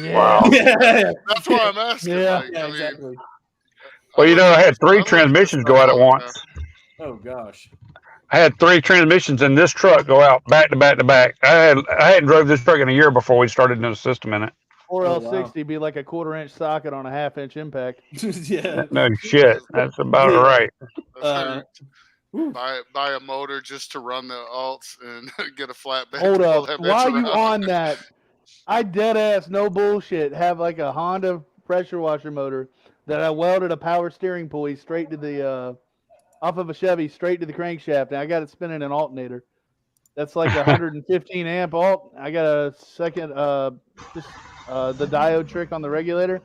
Speaker 6: Yeah.
Speaker 4: Wow.
Speaker 5: That's why I'm asking.
Speaker 6: Yeah,
Speaker 5: like,
Speaker 1: exactly.
Speaker 4: Well, I had 3 transmissions go out at once.
Speaker 1: Oh gosh.
Speaker 4: I had 3 transmissions in this truck go out back to back to back. I hadn't drove this truck in a year before we started doing a system in it.
Speaker 6: 4L60 be like a 1/4-inch socket on a 1/2-inch impact.
Speaker 1: Yeah.
Speaker 4: No shit. That's about right.
Speaker 5: Buy a motor just to run the alts and get a flatbed.
Speaker 6: Hold up. While you on that, I dead ass, no bullshit, have like a Honda pressure washer motor that I welded a power steering pulley straight to the off of a Chevy straight to the crankshaft, and I got it spinning an alternator. That's like 115 amp alt. I got a second the diode trick on the regulator.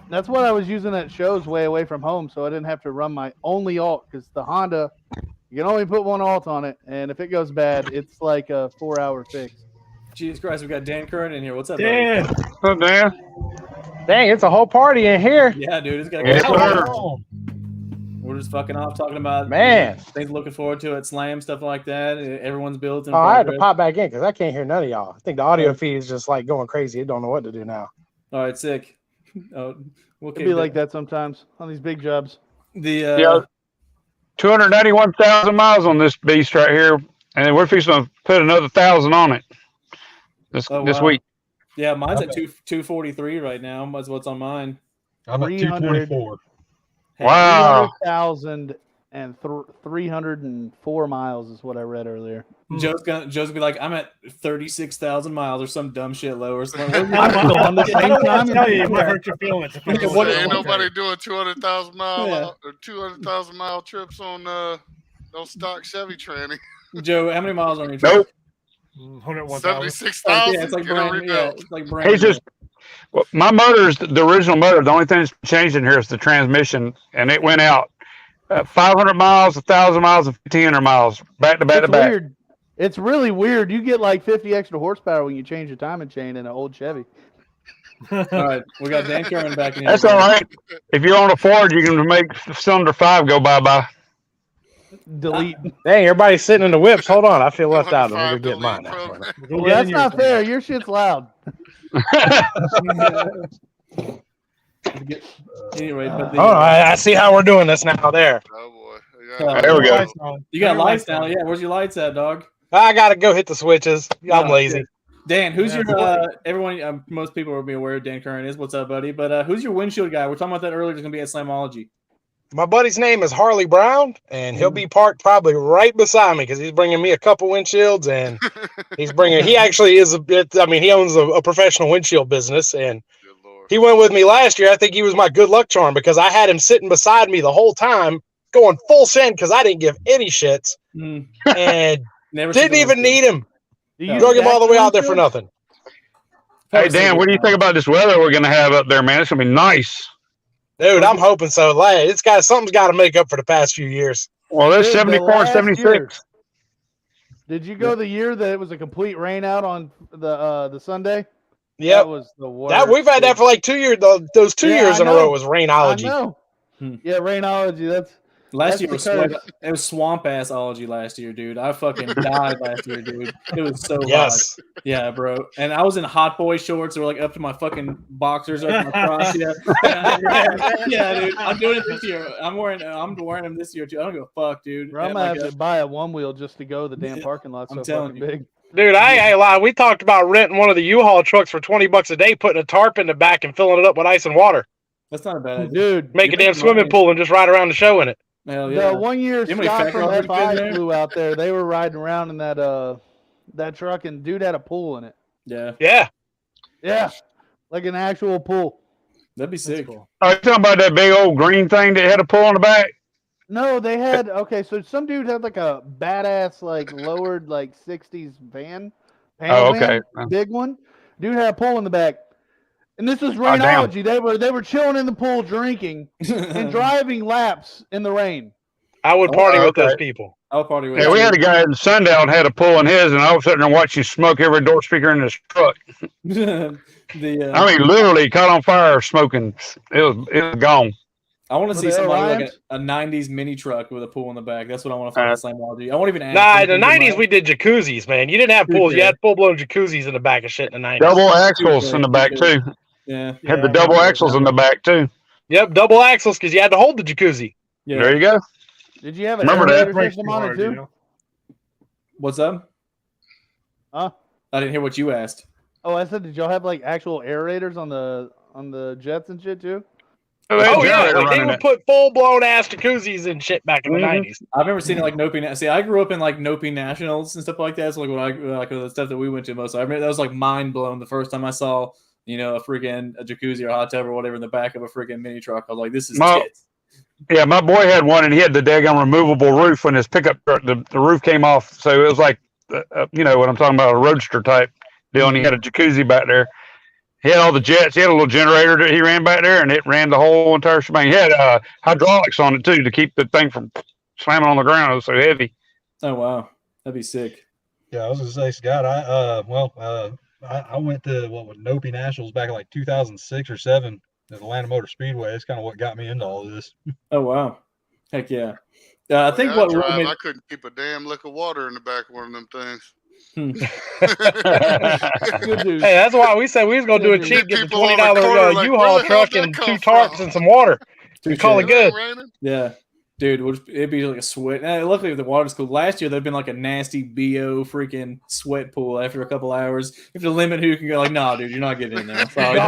Speaker 6: That's what I was using at shows way away from home, so I didn't have to run my only alt, because the Honda, you can only put one alt on it, and if it goes bad, it's like a 4-hour fix.
Speaker 1: Jesus Christ, we got Dan Curran in here. What's up,
Speaker 8: Dan?
Speaker 1: buddy?
Speaker 4: What's up, Dan?
Speaker 8: Dang, it's a whole party in here.
Speaker 1: Yeah, dude, it's got
Speaker 4: Yes,
Speaker 1: go.
Speaker 4: sir.
Speaker 1: We're just fucking off talking about things looking forward to at Slam, stuff like that. Everyone's building.
Speaker 8: Oh, I had to pop back in because I can't hear none of y'all. I think the audio feed is just like going crazy. It don't know what to do now.
Speaker 1: All right, sick.
Speaker 6: It'd be like that sometimes on these big jobs.
Speaker 4: 291,000 miles on this beast right here, and we're fixing to put another 1,000 on it this week.
Speaker 1: Yeah, mine's at 243 right now. That's what's on mine.
Speaker 7: I'm at 224.
Speaker 4: Wow.
Speaker 6: 304 miles is what I read earlier.
Speaker 1: Joe's gonna be like, I'm at 36,000 miles or some dumb shit lower. So
Speaker 6: on the same time.
Speaker 2: You might hurt your feelings.
Speaker 5: Ain't nobody doing 200,000 mile or 200,000 mile trips on stock Chevy tranny.
Speaker 1: Joe, how many miles on your truck?
Speaker 4: Nope.
Speaker 5: 76,000.
Speaker 1: Yeah, it's like brand. Yeah, it's like brand.
Speaker 4: He's just my motor's the original motor. The only thing that's changed in here is the transmission, and it went out 500 miles, 1,000 miles, and 1,500 miles back to back to back.
Speaker 6: Weird. It's really weird. You get like 50 extra horsepower when you change the timing chain in an old Chevy.
Speaker 1: All right, we got Dan Curran back in here.
Speaker 4: That's all right. If you're on a Ford, you can make cylinder 5 go bye-bye.
Speaker 6: Delete.
Speaker 8: Dang, everybody's sitting in the whips. Hold on, I feel left out. Let me get mine.
Speaker 6: Well, that's not fair. Your shit's loud.
Speaker 1: Anyway, but
Speaker 8: I see how we're doing this now. There.
Speaker 5: Oh boy.
Speaker 4: There we go.
Speaker 1: You got lights now. Yeah, where's your lights at, dog?
Speaker 8: I gotta go hit the switches. I'm lazy.
Speaker 1: Dan, who's your everyone? Most people will be aware of Dan Curran is. What's up, buddy? But who's your windshield guy? We're talking about that earlier. It's gonna be at Slamology.
Speaker 8: My buddy's name is Harley Brown, and he'll be parked probably right beside me because he's bringing me a couple windshields, and he actually is he owns a professional windshield business, and he went with me last year. I think he was my good luck charm because I had him sitting beside me the whole time going full send because I didn't give any shits and didn't even need him. Drug him all the way out there for nothing.
Speaker 4: Hey, Dan, what do you think about this weather we're going to have up there, man? It's going to be nice.
Speaker 8: Dude, I'm hoping so. Something's got to make up for the past few years.
Speaker 4: Well, there's 74 and 76.
Speaker 6: Did you go the year that it was a complete rain out on the Sunday?
Speaker 8: Yeah,
Speaker 6: that was the worst.
Speaker 8: We've had that for like 2 years. Those 2 years in a row was rainology.
Speaker 6: I know. Yeah, rainology.
Speaker 1: Last year was it was swamp ass ology last year, dude. I fucking died last year, dude. It was so hot. Yeah, bro. And I was in hot boy shorts that were like up to my fucking boxers, up to my crotch. Yeah, dude. I'm doing it this year. I'm wearing them this year too. I don't give a fuck, dude.
Speaker 6: Bro, I'm gonna have to buy a one wheel just to go to the damn parking lot. So fucking big.
Speaker 8: Dude, I ain't lie. We talked about renting one of the U-Haul trucks for $20 a day, putting a tarp in the back and filling it up with ice and water.
Speaker 1: That's not a bad idea.
Speaker 6: Dude,
Speaker 8: make a damn swimming pool and just ride around the show in it.
Speaker 1: Hell yeah.
Speaker 6: The 1 year Scott from FI flew out there. They were riding around in that truck, and dude had a pool in it.
Speaker 8: Yeah.
Speaker 6: Like an actual pool.
Speaker 1: That'd be sick.
Speaker 4: Cool. Are you talking about that big old green thing that had a pool in the back?
Speaker 6: No, they had so some dude had like a badass like lowered like 60s van. Van, big one. Dude had a pool in the back. And this is rainology. They were chilling in the pool, drinking and driving laps in the rain.
Speaker 8: I would party with those people.
Speaker 1: I'll party with.
Speaker 4: Yeah, we had a guy in Sundown had a pool in his, and I was sitting there watching smoke every door speaker in his truck. I mean, literally caught on fire, smoking. It was gone.
Speaker 1: I want to see somebody like a 90s mini truck with a pool in the back. That's what I want to find. Slamology. I won't even ask.
Speaker 8: Nah, in the 90s we did jacuzzis, man. You didn't have pools. You had full-blown jacuzzis in the back of shit in the 90s.
Speaker 4: Double axles in the back, too.
Speaker 1: Yeah.
Speaker 4: Had the double axles in the back, too.
Speaker 8: Yep, double axles because you had to hold the jacuzzi.
Speaker 1: Yeah.
Speaker 4: There you go.
Speaker 6: Did you have an
Speaker 2: aerator
Speaker 6: system on it, too?
Speaker 1: What's up?
Speaker 6: Huh?
Speaker 1: I didn't hear what you asked.
Speaker 6: Oh, I said, did y'all have like actual aerators on the jets and shit, too?
Speaker 8: Oh yeah, like they would put full-blown ass jacuzzis and shit back in the 90s.
Speaker 1: I've never seen it like Nopi. See, I grew up in like Nopi Nationals and stuff like that. So like the stuff that we went to most. I remember that was like mind blown the first time I saw a jacuzzi or hot tub or whatever in the back of a freaking mini truck. I was like, this is tits.
Speaker 4: Yeah, my boy had one, and he had the daggone removable roof when his pickup truck. The roof came off, so it was like you know what I'm talking about, a roadster type deal. And he had a jacuzzi back there. He had all the jets. He had a little generator that he ran back there, and it ran the whole entire shebang. He had hydraulics on it, too, to keep the thing from slamming on the ground. It was so heavy.
Speaker 1: Oh, wow. That'd be sick.
Speaker 7: Yeah, I was going to say, Scott, I went to, Nopi Nationals back in like 2006 or 7 at Atlanta Motor Speedway. That's kind of what got me into all of this.
Speaker 1: Oh, wow. Heck yeah. I think
Speaker 5: I couldn't keep a damn lick of water in the back of one of them things.
Speaker 8: Hey, that's why we said we was gonna do it cheap, get the $20 U-Haul truck and 2 tarps and some water. Call it good.
Speaker 1: Yeah, dude, it'd be like a sweat. Luckily, the water's cool. Last year, there'd been like a nasty BO freaking sweat pool after a couple hours. You have to limit who can go. Like, nah, dude, you're not getting in there. Sorry,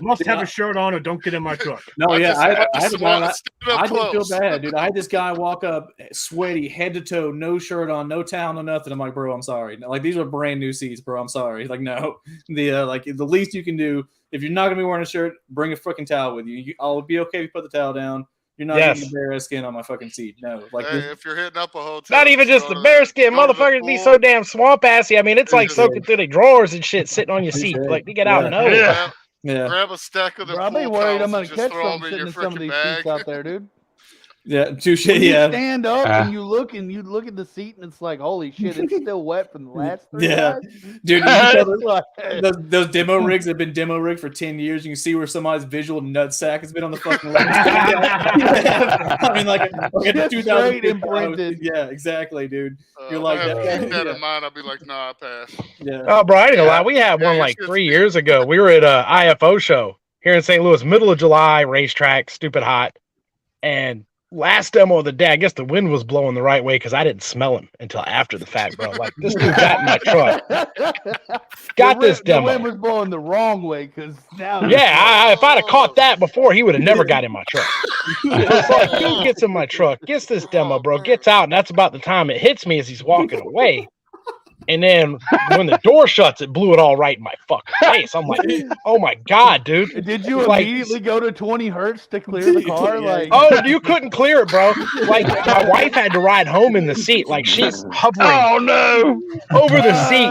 Speaker 2: must have a shirt on or don't get in my truck.
Speaker 1: No, I didn't feel bad, dude. I had this guy walk up sweaty, head to toe, no shirt on, no towel, no nothing. I'm like, bro, I'm sorry. Like, these are brand new seats, bro. I'm sorry. Like, no, the least you can do. If you're not gonna be wearing a shirt, bring a freaking towel with you. I'll be okay if you put the towel down. You're not getting the bear skin on my fucking seat. No,
Speaker 5: if you're hitting up a hotel,
Speaker 8: not even just the bear skin, motherfuckers be so damn swamp assy. I mean, it's like soaking through the drawers and shit, sitting on your seat. Like, you get out and know.
Speaker 5: Grab a stack of the.
Speaker 6: I'll be worried I'm gonna catch something sitting in some of these seats out there, dude.
Speaker 1: Yeah, touche.
Speaker 6: You stand up and you look at the seat and it's like, holy shit, it's still wet from the last 3 days.
Speaker 1: Dude, those demo rigs have been demo rigged for 10 years. You can see where somebody's visual nutsack has been on the fucking leg. I mean, like a 2000
Speaker 6: imprinted.
Speaker 1: Yeah, exactly, dude. You're
Speaker 5: like that. Keep that in mind. I'll be like, nah, I pass.
Speaker 1: Yeah.
Speaker 8: Oh, bro, I ain't gonna lie. We had one like 3 years ago. We were at a IFO show here in St. Louis, middle of July, racetrack, stupid hot, and last demo of the day, I guess the wind was blowing the right way because I didn't smell him until after the fact, bro. Like, this dude got in my truck. This demo.
Speaker 6: The wind was blowing the wrong way because now.
Speaker 8: Yeah, if I'd have caught that before, he would have never got in my truck. It's like, dude gets in my truck, gets this demo, bro, gets out, and that's about the time it hits me as he's walking away. And then when the door shuts, it blew it all right in my fucking face. I'm like, oh my God, dude.
Speaker 6: Did you immediately go to 20 hertz to clear the car? Like,
Speaker 8: oh, you couldn't clear it, bro. Like, my wife had to ride home in the seat. Like, she's hovering over the seat.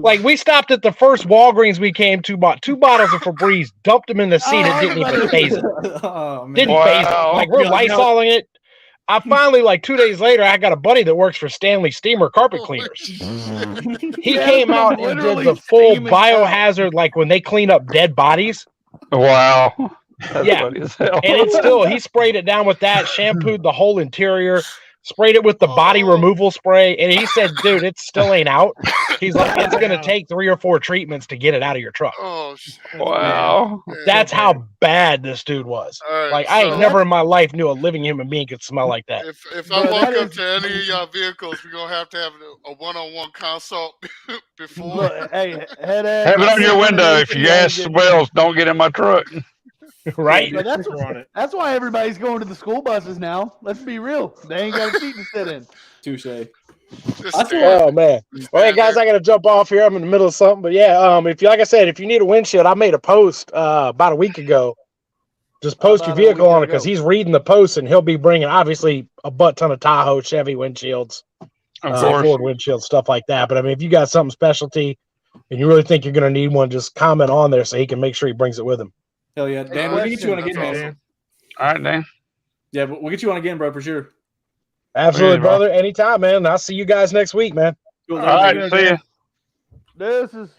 Speaker 8: Like, we stopped at the first Walgreens we came to, bought 2 bottles of Febreze, dumped them in the seat, and didn't even phase it. Didn't phase it. Like, we're Lysoling it. I finally, like 2 days later, I got a buddy that works for Stanley Steamer Carpet Cleaners. He came out and did the full biohazard, like when they clean up dead bodies.
Speaker 4: Wow. That's
Speaker 8: Yeah.
Speaker 4: funny as hell.
Speaker 8: And it's still, he sprayed it down with that, shampooed the whole interior, sprayed it with the body removal spray. And he said, dude, it still ain't out. He's like, it's going to take 3 or 4 treatments to get it out of your truck.
Speaker 5: Oh,
Speaker 4: Wow.
Speaker 5: man.
Speaker 8: That's how bad this dude was.
Speaker 5: All right,
Speaker 8: Like, I ain't
Speaker 5: so-
Speaker 8: never in my life knew a living human being could smell like that.
Speaker 5: If I walk up to any of y'all vehicles, we're gonna have to have a one-on-one consult before.
Speaker 6: Look, hey, head ass.
Speaker 4: Have it on your window. If your gas smells, don't get in my truck.
Speaker 8: Right?
Speaker 6: But that's why everybody's going to the school buses now. Let's be real. They ain't got a seat to sit in.
Speaker 1: Touche.
Speaker 8: Oh man. Well, hey guys, I gotta jump off here. I'm in the middle of something, but yeah, if you, like I said, if you need a windshield, I made a post about a week ago. Just post your vehicle on it because he's reading the post and he'll be bringing obviously a butt ton of Tahoe, Chevy windshields, Ford windshields, stuff like that. But I mean, if you got something specialty and you really think you're gonna need one, just comment on there so he can make sure he brings it with him.
Speaker 1: Hell yeah, Dan. We'll get you on again, man.
Speaker 4: All right, Dan.
Speaker 1: Yeah, but we'll get you on again, bro, for sure.
Speaker 8: Absolutely, brother. Anytime, man. I'll see you guys next week, man.
Speaker 1: Cool.
Speaker 4: All right, see you.
Speaker 6: This is.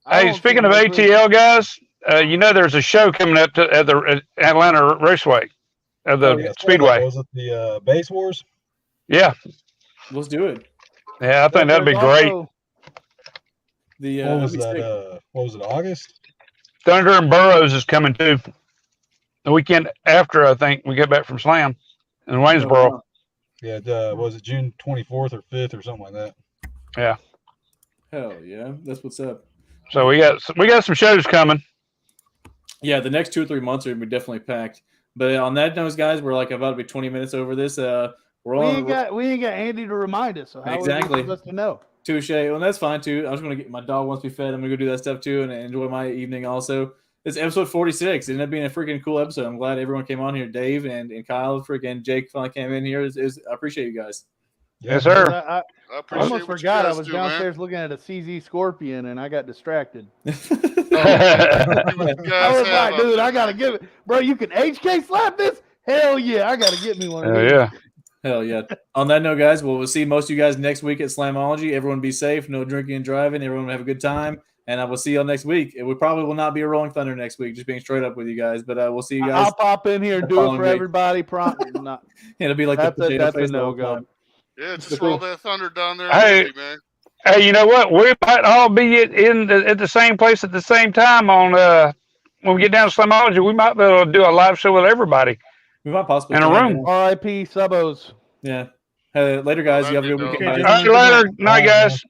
Speaker 4: Hey, speaking of ATL guys, you know there's a show coming up at the Atlanta Raceway, at the Speedway.
Speaker 7: Was it the Base Wars?
Speaker 4: Yeah.
Speaker 1: Let's do it.
Speaker 4: Yeah, I think that'd be great.
Speaker 1: The
Speaker 7: what was that? What was it? August?
Speaker 4: Thunder and Burroughs is coming too. The weekend after, I think we get back from Slam in Waynesboro.
Speaker 7: Yeah, was it June 24th or 5th or something like that?
Speaker 4: Yeah.
Speaker 1: Hell yeah, that's what's up.
Speaker 4: So we got some shows coming.
Speaker 1: Yeah, the next 2 or 3 months are gonna be definitely packed. But on that note, guys, we're like about to be 20 minutes over this. We ain't got
Speaker 6: Andy to remind us. So how
Speaker 1: exactly.
Speaker 6: are we supposed to know?
Speaker 1: Touche. Well, that's fine too. I was gonna get my dog wants to be fed. I'm gonna go do that stuff too and enjoy my evening also. It's episode 46. It ended up being a freaking cool episode. I'm glad everyone came on here. Dave and Kyle, freaking Jake finally came in here. I appreciate you guys.
Speaker 4: Yes, sir.
Speaker 6: I almost forgot I was downstairs looking at a CZ Scorpion and I got distracted. I was like, dude, I gotta give it, bro. You can HK slap this? Hell yeah, I gotta get me one of these.
Speaker 4: Yeah.
Speaker 1: Hell yeah. On that note, guys, we'll see most of you guys next week at Slamology. Everyone be safe, no drinking and driving. Everyone have a good time. And I will see y'all next week. We probably will not be a Rolling Thunder next week, just being straight up with you guys. But we'll see you guys.
Speaker 6: I'll pop in here and do it for everybody. Not.
Speaker 1: It'll be like that's
Speaker 6: a no-go.
Speaker 5: Yeah, just roll that Thunder down there.
Speaker 4: Hey,
Speaker 5: man.
Speaker 4: Hey, you know what? We might all be at the same place at the same time on when we get down to Slamology. We might be able to do a live show with everybody.
Speaker 1: We might possibly
Speaker 4: in a room.
Speaker 6: R.I.P. Subos.
Speaker 1: Yeah. Later, guys. You have a good weekend.
Speaker 4: All right, later. Night, guys.